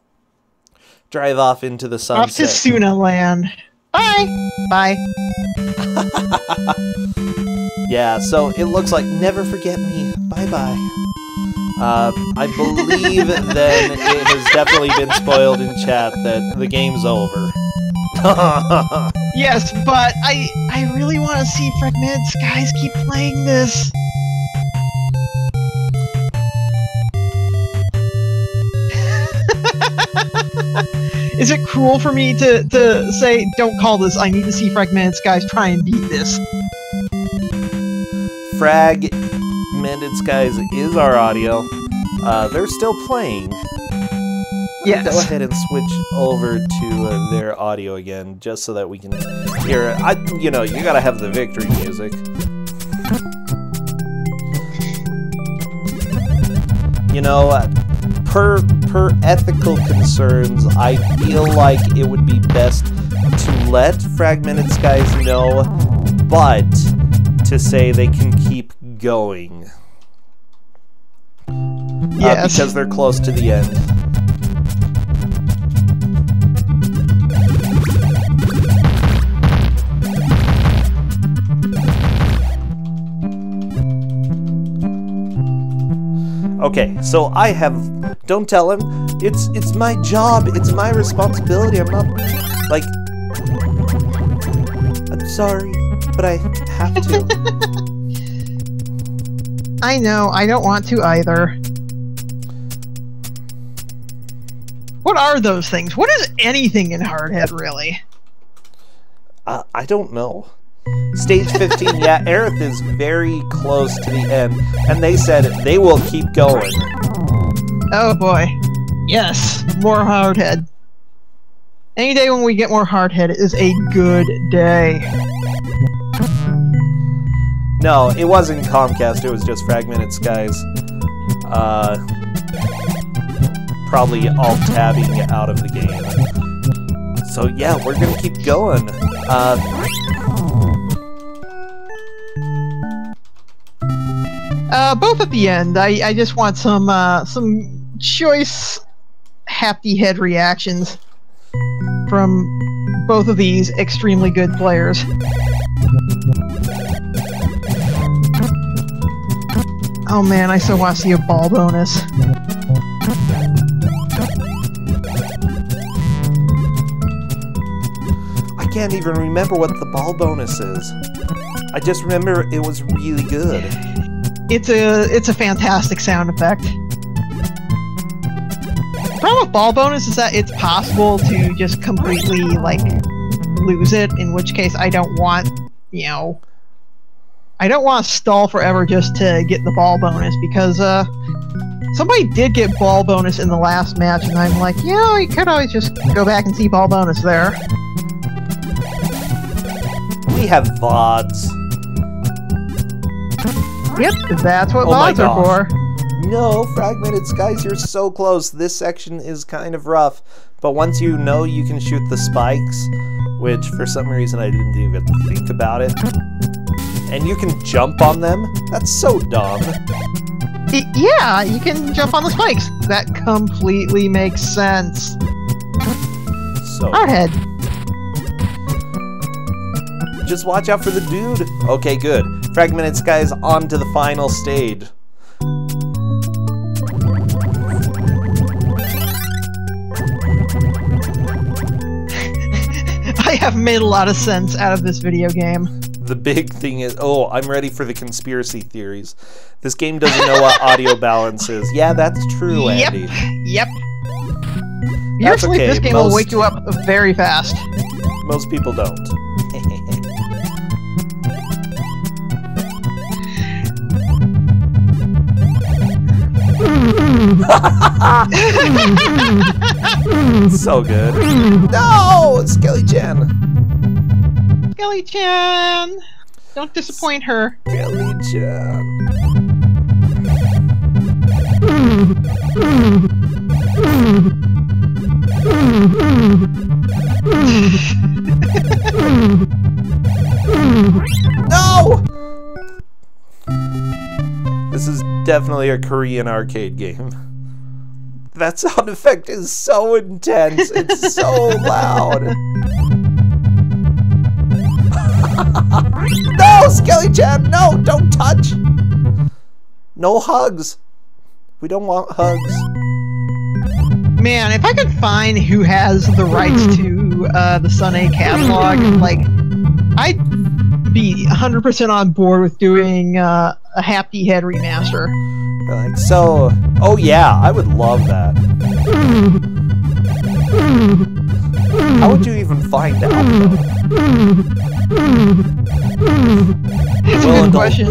Drive off into the Off to sunset. Suna Land. Bye! Bye. Yeah, so it looks like Never Forget Me. Bye-bye. I believe then it has definitely been spoiled in chat that the game's over. Yes, but I really want to see FragmentedSkies keep playing this. Is it cruel for me to say, don't call this, I need to see FragmentedSkies try and beat this? Fragmented Skies is our audio. They're still playing. Yes. Go ahead and switch over to their audio again, just so that we can hear it. You know, you gotta have the victory music. You know, per ethical concerns, I feel like it would be best to let Fragmented Skies know, but to say they can keep going. Yes. Because they're close to the end. Okay, so I have... Don't tell him. It's my job. It's my responsibility. I'm not... Like... I'm sorry, but I have to. I know, I don't want to either. What are those things? What is anything in Hardhead, really? I don't know. Stage 15, yeah, Aerith is very close to the end, and they said they will keep going. Oh boy. Yes, more Hardhead. Any day when we get more Hardhead is a good day. No, it wasn't Comcast, it was just Fragmented Skies. Probably alt-tabbing out of the game. So yeah, we're gonna keep going. Both at the end. I just want some choice happy head reactions from both of these extremely good players. Oh man, I so want to see a ball bonus. I can't even remember what the ball bonus is. I just remember it was really good. It's a fantastic sound effect. The problem with ball bonus is that it's possible to just completely, like, lose it, in which case I don't want, you know... I don't want to stall forever just to get the ball bonus, because, somebody did get ball bonus in the last match, and I'm like, yeah, you could always just go back and see ball bonus there. We have VODs. Yep, that's what Oh my VODs are for. No, Fragmented Skies, you're so close. This section is kind of rough, but once you know you can shoot the spikes, which for some reason I didn't even think about it, and you can jump on them, that's so dumb. Yeah, you can jump on the spikes. That completely makes sense. So Hardhead. just watch out for the dude. Okay, good. Fragmented Skies on to the final stage. I have made a lot of sense out of this video game. The big thing is, oh, I'm ready for the conspiracy theories. This game doesn't know what audio balance is. Yeah, that's true, Andy. Yep. That's Usually okay. this game will wake you up very fast. Most people don't. So good. No! Skelly-chan! Skelly-chan! Don't disappoint her. Skelly-chan. No! This is definitely a Korean arcade game. That sound effect is so intense. It's so loud. No, Skelly-chan! No, don't touch! No hugs. We don't want hugs. Man, if I could find who has the rights to the Sun A catalog, like, I'd be 100% on board with doing a Happy Head remaster. Like, so, oh yeah, I would love that. How would you even find out, though? That's a good question.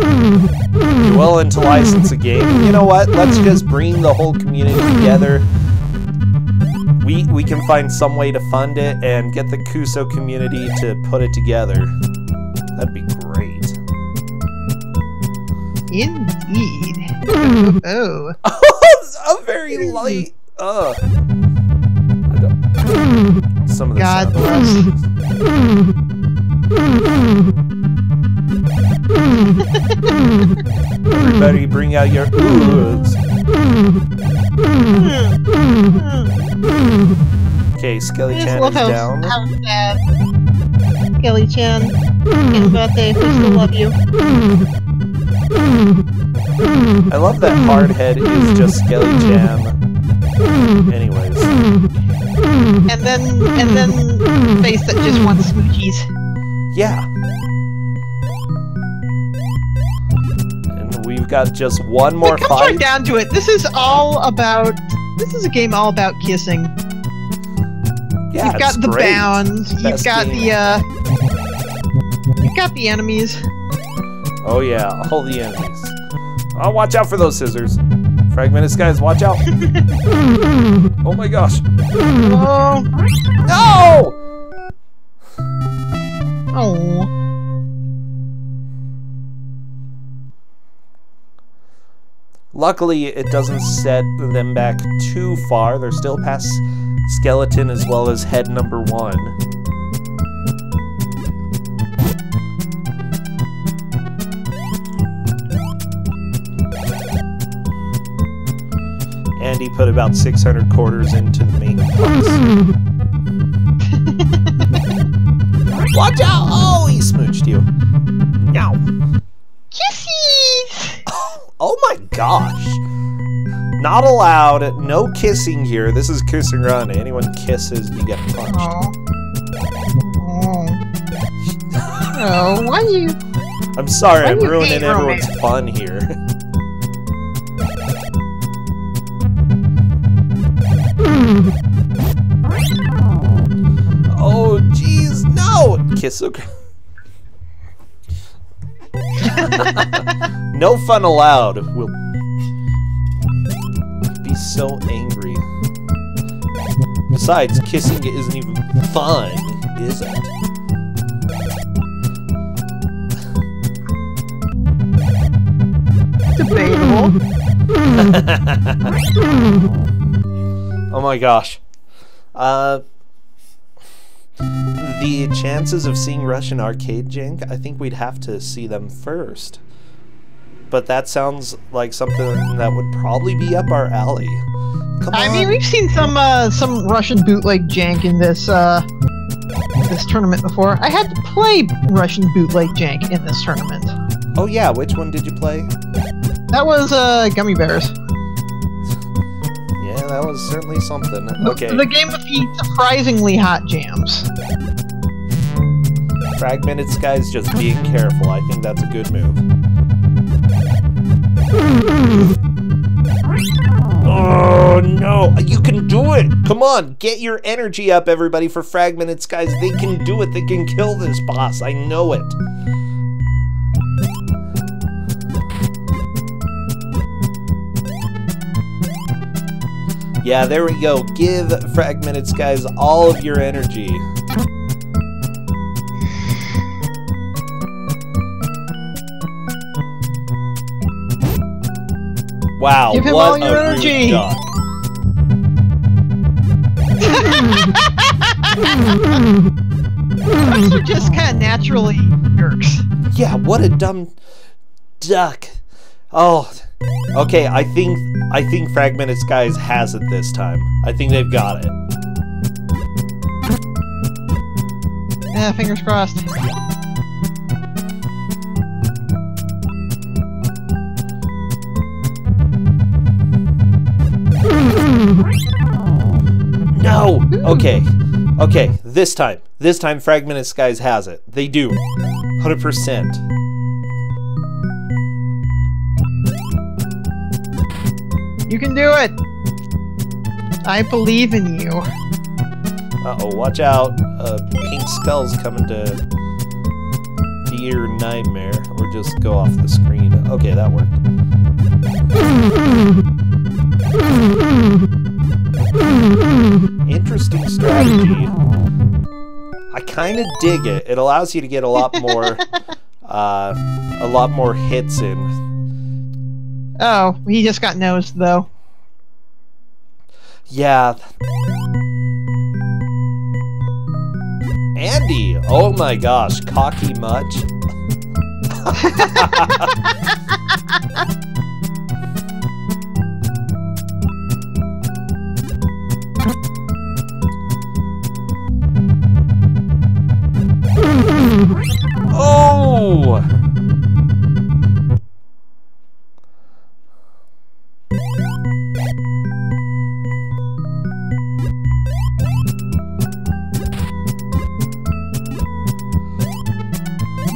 You're willing to license a game? You know what? Let's just bring the whole community together. We can find some way to fund it and get the Kuso community to put it together. That'd be great. Indeed. Oh. A very light. Some of the God sound. Everybody bring out your oohs. Okay, Skelly-chan is down. How sad. Skelly-chan. Happy birthday, we still love you. I love that Hardhead is just Skelly Jam. Anyways. And then face that just wants smoochies. Yeah. And we've got just one more It comes fight. right down to it. This is a game all about kissing. Yeah, You've got it's the great. bounds. You've got game. you've got the enemies. Oh yeah, all the enemies. Oh, watch out for those scissors. Fragmented Skies, watch out. Oh my gosh. Oh. No! Oh. Luckily, it doesn't set them back too far. They're still past skeleton as well as head number 1. Andy put about 600 quarters into the main box. Watch out! Oh, he smooched you. No. Kissies! Oh my gosh. Not allowed. No kissing here. This is Kusogrand3. Anyone kisses, you get punched. Oh. Oh, why you? I'm sorry, Why I'm you ruining hate everyone's romance? fun here. Oh, jeez, no! Kusogrand3. No fun allowed. We'll be so angry. Besides, kissing isn't even fun, is it? Debatable. Oh my gosh. The chances of seeing Russian arcade jank, I think we'd have to see them first. But that sounds like something that would probably be up our alley. Come on. I mean, we've seen some Russian bootleg jank in this this tournament before. I had to play Russian bootleg jank in this tournament. Oh yeah, which one did you play? That was Gummy Bears. Yeah, that was certainly something. Okay. The game with the surprisingly hot jams. Fragmented Skies, just being careful. I think that's a good move. Oh no! You can do it! Come on, get your energy up, everybody, for Fragmented Skies. They can do it. They can kill this boss. I know it. Yeah, there we go. Give Fragmented Skies all of your energy. Wow, Give him what all your a rude energy. duck. Ducks are just kind of naturally jerks. Yeah, what a dumb duck. Oh, okay, I think Fragmented Skies has it this time. I think they've got it. Yeah, fingers crossed. No! Okay. Okay, this time Fragmented Skies has it. They do. 100%. You can do it. I believe in you. Uh-oh, watch out. Pink Skull's coming to be your nightmare. Or just go off the screen. Okay, that worked. Interesting strategy. I kind of dig it. It allows you to get a lot more hits in. Oh, he just got nosed though. Yeah. Andy! Oh my gosh, cocky much. Oh!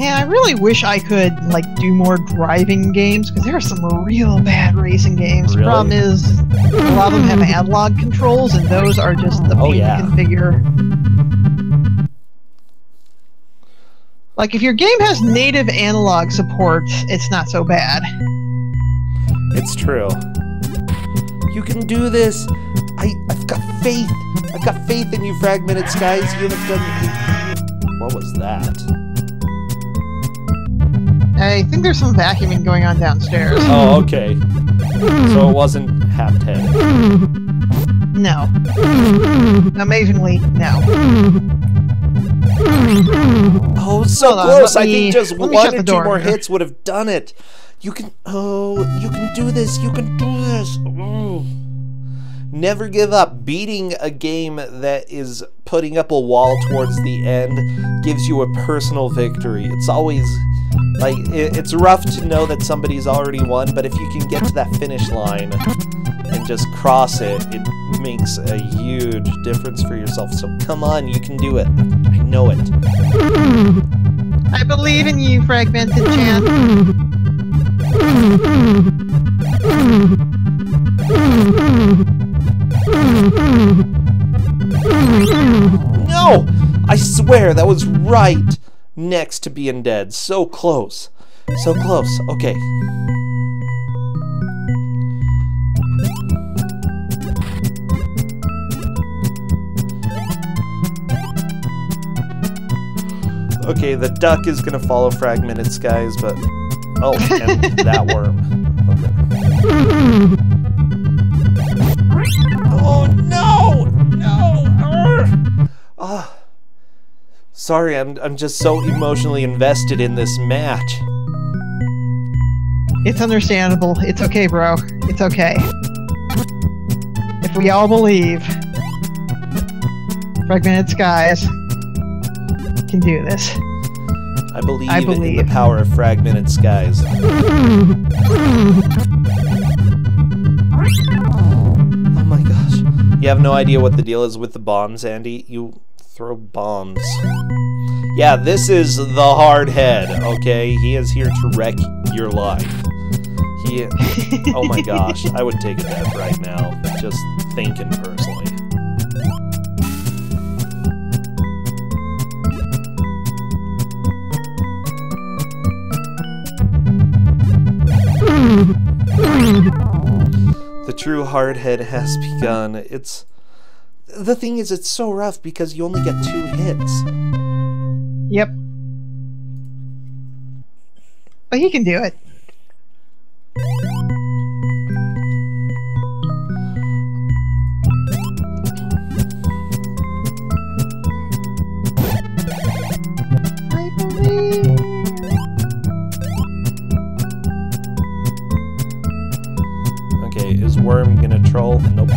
Man, I really wish I could like do more driving games because there are some real bad racing games. Really? The problem is a lot of them have analog controls, and those are just the pain yeah. to configure. Like if your game has native analog support, it's not so bad. It's true. You can do this. I've got faith. I've got faith in you, Fragmented Skies. You have done. What was that? I think there's some vacuuming going on downstairs. Oh, okay. So it wasn't half-headed. No. Amazingly, no. Oh, so Hold on, close. let I me- think just let me one shut or the two door more here. hits would have done it. You can. Oh, you can do this. You can do this. Oh. Never give up. Beating a game that is putting up a wall towards the end gives you a personal victory. It's always like it's rough to know that somebody's already won, but if you can get to that finish line and just cross it, it makes a huge difference for yourself. So come on, you can do it. I know it. I believe in you, Fragmented Chan. No! I swear that was right next to being dead. So close. So close. Okay. Okay, the duck is gonna follow Fragmented Skies, but... Oh, and that worm. Okay. Oh, no! No! Ah. Sorry, I'm just so emotionally invested in this match. It's understandable. It's okay, bro. It's okay. If we all believe, Fragmented Skies can do this. I believe in the believe. power of Fragmented Skies. Oh my gosh. You have no idea what the deal is with the bombs, Andy? You throw bombs. Yeah, this is the hard head, okay? He is here to wreck your life. He... Oh my gosh, I would take a death right now. Just thinking personally. The true hardhead has begun. It's... The thing is, it's so rough because you only get 2 hits. Yep. But he can do it. I believe. Okay, is Worm gonna troll? Nope.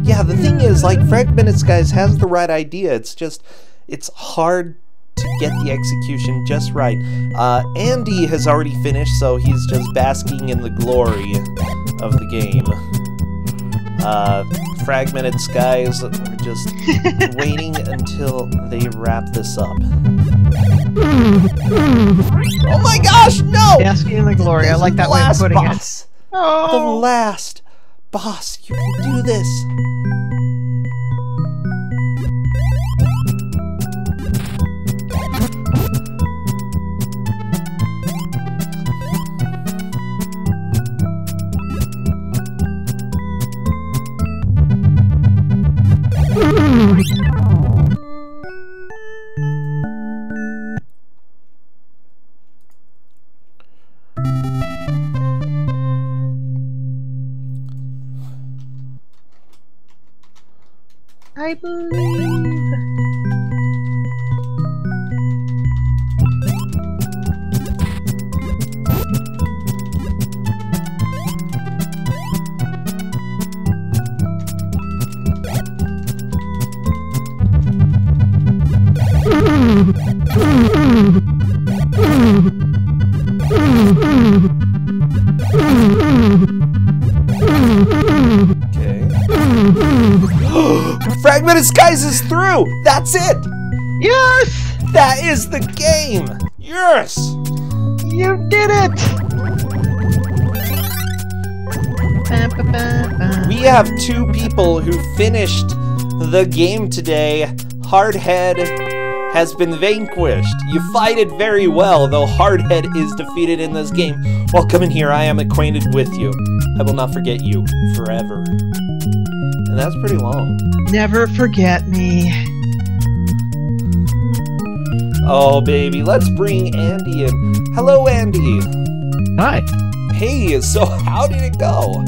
Yeah, the thing is, like, Fragmented Skies has the right idea. It's just, it's hard to get the execution just right. Andy has already finished, so he's just basking in the glory of the game. Fragmented Skies, we're just waiting until they wrap this up. Oh my gosh, no! Basking in the glory. I like that way of putting boss. it. The Oh. last boss. You can do this. I believe. Okay. FragmentedSkies is through! That's it! Yes! That is the game! Yes! You did it! We have 2 people who finished the game today. Hardhead has been vanquished. You fight it very well, though Hardhead is defeated in this game. Welcome in here, I am acquainted with you. I will not forget you forever. And that's pretty long. Never forget me. Oh, baby, let's bring Andy in. Hello, Andy. Hi. Hey, so how did it go?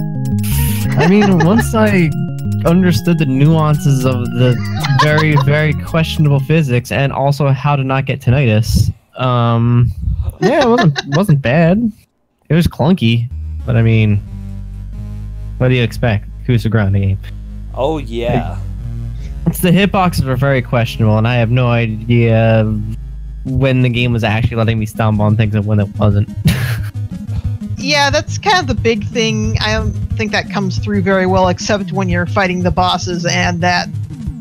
I mean, once I understood the nuances of the very, very questionable physics and also how to not get tinnitus, yeah, it wasn't bad. It was clunky, but I mean, what do you expect? Kusogrand game. Oh, yeah. It's the hitboxes were very questionable, and I have no idea when the game was actually letting me stumble on things and when it wasn't. Yeah, that's kind of the big thing. I don't think that comes through very well, except when you're fighting the bosses and that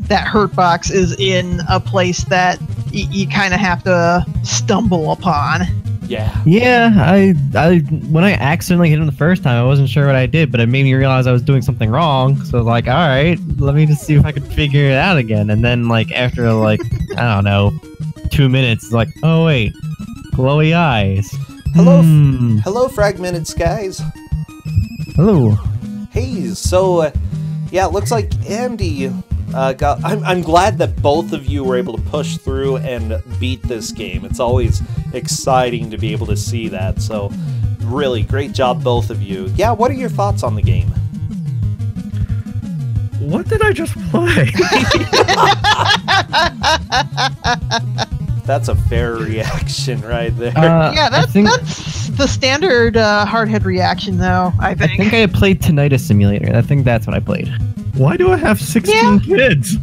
hurt box is in a place that you kind of have to stumble upon. Yeah. Yeah, I when I accidentally hit him the first time, I wasn't sure what I did, but it made me realize I was doing something wrong. So I was like, all right, let me just see if I could figure it out again. And then like after like I don't know, 2 minutes, it's like, oh wait, glowy eyes. Hello, hello, FragmentedSkies. Hello. Hey, so yeah, it looks like Andy got. I'm glad that both of you were able to push through and beat this game. It's always exciting to be able to see that. So, really, great job, both of you. Yeah, what are your thoughts on the game? What did I just play? That's a fair reaction right there. Yeah, that's the standard hardhead reaction, though, I I think. think I played Tinnitus Simulator. I think that's what I played. Why do I have 16 kids?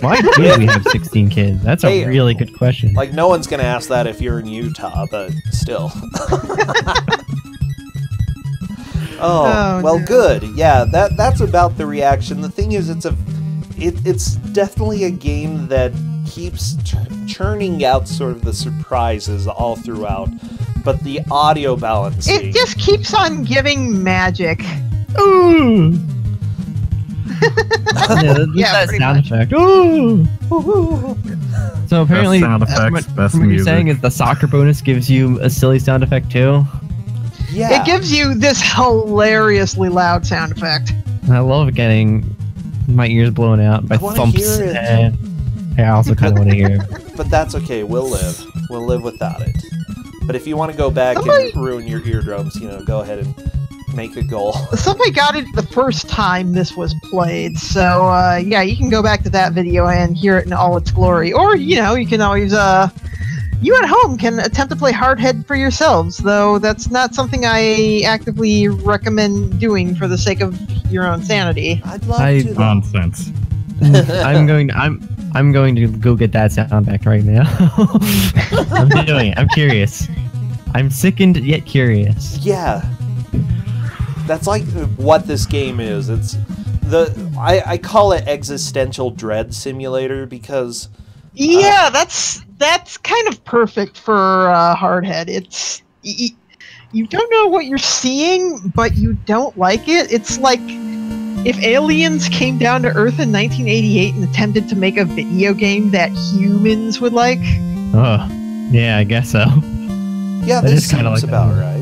Why do we have 16 kids? That's a really good question. Like, no one's gonna ask that if you're in Utah, but still. Oh, well, no. good. Yeah, that's about the reaction. The thing is, it's definitely a game that keeps churning out sort of the surprises all throughout, but the audio balancing. It just keeps on giving magic. Ooh. Yeah, that pretty sound much. effect. Ooh. So apparently, Best sound effects, what best you're music. saying is the soccer bonus gives you a silly sound effect too. Yeah. It gives you this hilariously loud sound effect. I love getting my ears blown out by I wanna thumps. hear it. And I also kind of want to hear it. But that's okay. We'll live. We'll live without it. But if you want to go back Somebody- and ruin your eardrums, go ahead and make a goal. Somebody got it the first time this was played, so yeah, you can go back to that video and hear it in all its glory. Or, you can always, you at home can attempt to play Hardhead for yourselves, though that's not something I actively recommend doing for the sake of your own sanity. I'd love to. though. Nonsense. I'm going to go get that sound effect right now. I'm doing it. I'm curious. I'm sickened yet curious. Yeah. That's like what this game is. It's I call it existential dread simulator because Yeah, that's kind of perfect for Hardhead. It's you don't know what you're seeing, but you don't like it. It's like if aliens came down to Earth in 1988 and attempted to make a video game that humans would like. Oh, yeah, I guess so. yeah, That this is kinda seems like about that. right.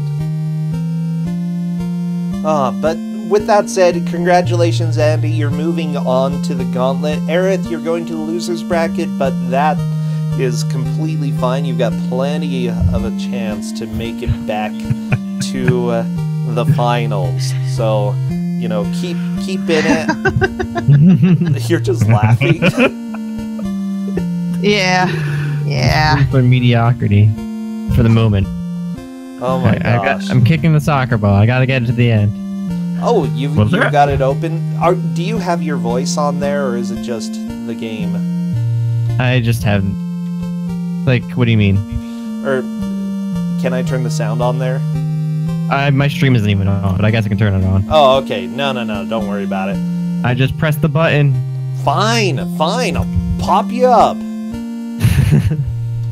But with that said, congratulations, Andy. You're moving on to the gauntlet. Aerith, you're going to the loser's bracket, but that is completely fine. You've got plenty of a chance to make it back to the finals. So, keep in it. You're just laughing. Yeah. For mediocrity, for the moment. Oh my gosh. I'm kicking the soccer ball. I gotta get it to the end. Oh, you've Was there- got it open. Do you have your voice on there, or is it just the game? I just haven't. Like, what do you mean? Or can I turn the sound on there? My stream isn't even on, but I guess I can turn it on. Oh, okay. No. Don't worry about it. I just pressed the button. Fine, I'll pop you up.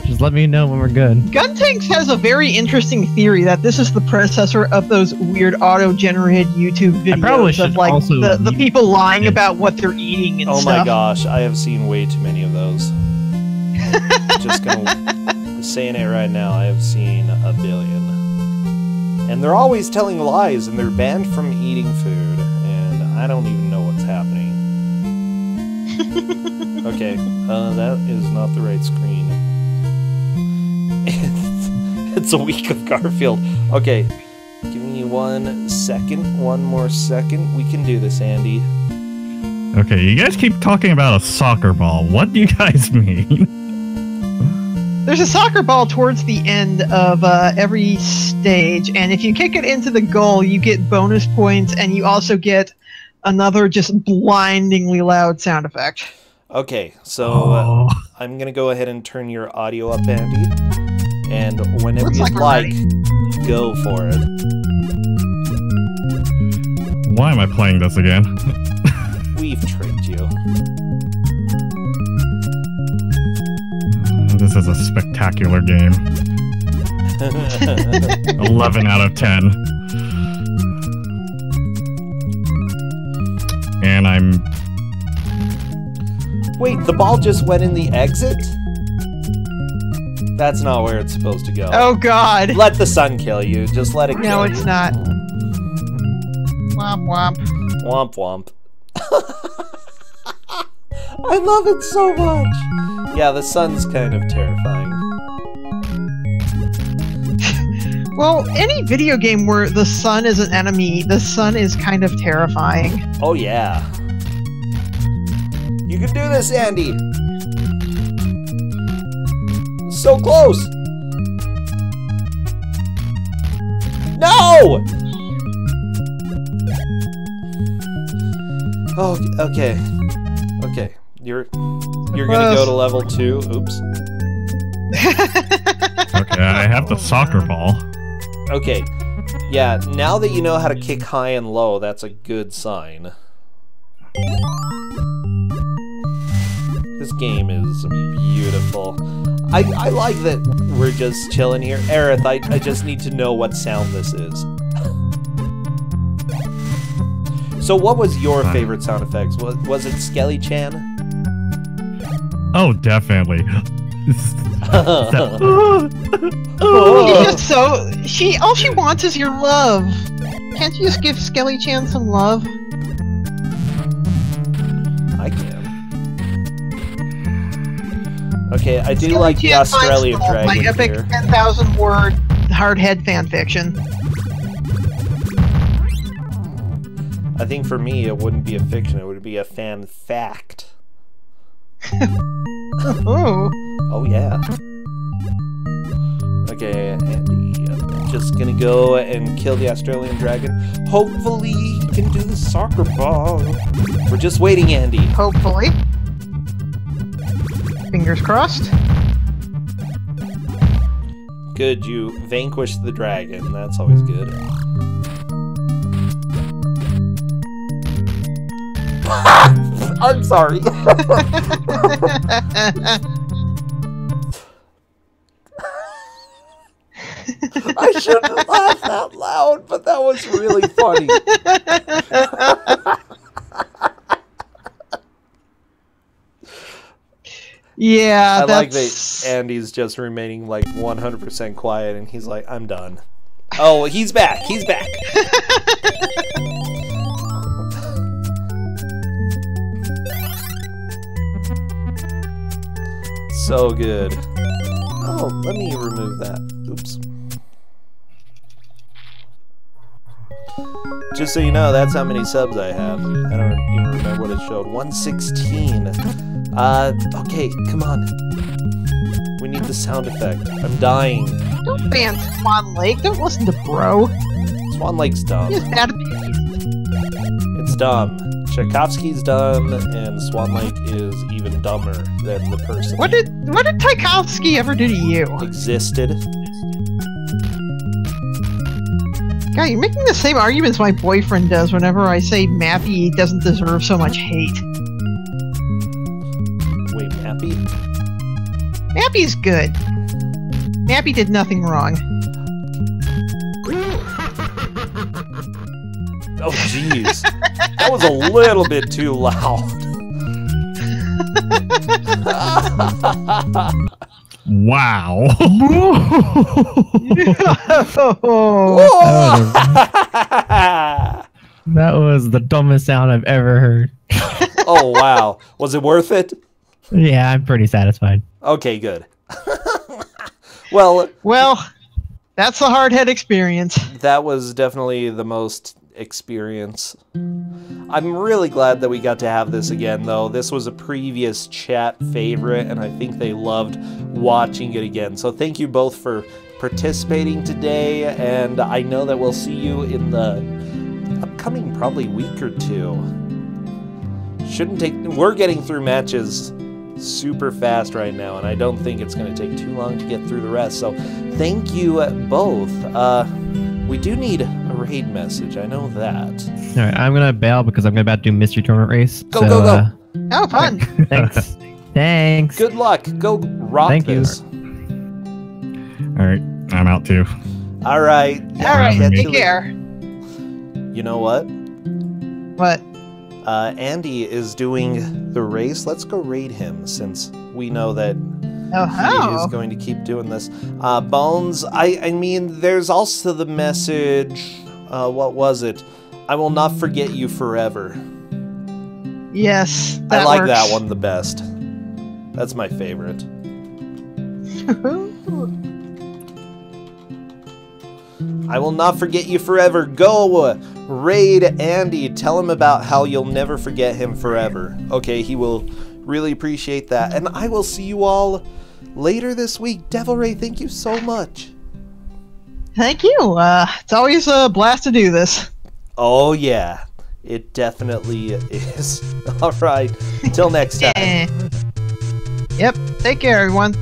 Just let me know when we're good. Guntanks has a very interesting theory that this is the predecessor of those weird auto-generated YouTube probably videos should of like also the people lying about what they're eating and Oh stuff. my gosh, I have seen way too many of those. Just gonna saying it right now, I have seen a billion. And they're always telling lies, and they're banned from eating food, and I don't even know what's happening. Okay, that is not the right screen. It's a week of Garfield. Okay, give me 1 second, one more second. We can do this, Andy. Okay, you guys keep talking about a soccer ball. What do you guys mean? There's a soccer ball towards the end of every stage, and if you kick it into the goal, you get bonus points, and you also get another just blindingly loud sound effect. Okay, so I'm gonna go ahead and turn your audio up, Andy, and whenever Looks you'd like like, we're go for it. Why am I playing this again? We've tricked you. This is a spectacular game. 11 out of 10. And I'm... Wait, the ball just went in the exit? That's not where it's supposed to go. Oh god! Let the sun kill you. Just let it kill No, you. it's not. Womp womp. Womp womp. I love it so much. Yeah, the sun's kind of terrifying. Well, any video game where the sun is an enemy, the sun is kind of terrifying. Oh yeah. You can do this, Andy. So close. No! Oh, okay. Okay. You're gonna go to level 2. Oops. Okay, I have the soccer ball. Okay. Yeah, now that you know how to kick high and low, that's a good sign. This game is beautiful. I like that we're just chilling here. Aerith, I just need to know what sound this is. So what was your favorite sound effects? Was it Skelly-chan? Oh, definitely. She's just so all she wants is your love. Can't you just give Skelly-chan some love? I can. Okay, I do like the Australian dragon my epic here. 10,000 word hardhead fanfiction. I think for me it wouldn't be a fiction, it would be a fan fact. Oh. Oh yeah. Okay, Andy, just gonna go and kill the Australian dragon. Hopefully he can do the soccer ball. We're just waiting, Andy. Hopefully. Fingers crossed. Good, you vanquished the dragon. That's always good. I'm sorry. I shouldn't laugh that loud, but that was really funny. Yeah, I like that's... that Andy's just remaining like 100% quiet, and he's like, I'm done. Oh, he's back. He's back. So good. Oh, let me remove that. Oops. Just so you know, that's how many subs I have. I don't even remember what it showed. 116. Okay, come on. We need the sound effect. I'm dying. Don't ban Swan Lake. Don't listen to bro. Swan Lake's dumb. He has bad opinions. It's dumb. Tchaikovsky's dumb, and Swan Lake is even dumber than the person What did Tchaikovsky ever do to you? existed. God, you're making the same arguments my boyfriend does whenever I say Mappy doesn't deserve so much hate. Mappy's good. Mappy did nothing wrong. Oh, jeez. That was a little bit too loud. Wow. That was the dumbest sound I've ever heard. Oh, wow. Was it worth it? Yeah, I'm pretty satisfied. Okay, good. Well, that's the hardhead experience. that was definitely the most experience. I'm really glad that we got to have this again, though. This was a previous chat favorite, and I think they loved watching it again. So thank you both for participating today, and I know that we'll see you in the upcoming probably week or two. Shouldn't take... We're getting through matches super fast right now, and I don't think it's going to take too long to get through the rest. So thank you both. We do need a raid message, I know that. Alright, I'm gonna bail because I'm about to do mystery tournament race. Go, go, go. Oh, fun. Thanks. Thanks. Good luck. Go rock Thank you. this. Alright, I'm out too. All right. All right, having me. take care. You know what? What? Andy is doing the race. Let's go raid him since we know that he is going to keep doing this. Bones, I mean, there's also the message. What was it? I will not forget you forever. Yes, I like works. that one the best. That's my favorite. I will not forget you forever. Go raid Andy. Tell him about how you'll never forget him forever. Okay, he will really appreciate that. And I will see you all later this week. Devil Ray, thank you so much. Thank you. It's always a blast to do this. Oh, yeah. It definitely is. All right. Until next time. Yep. Take care, everyone.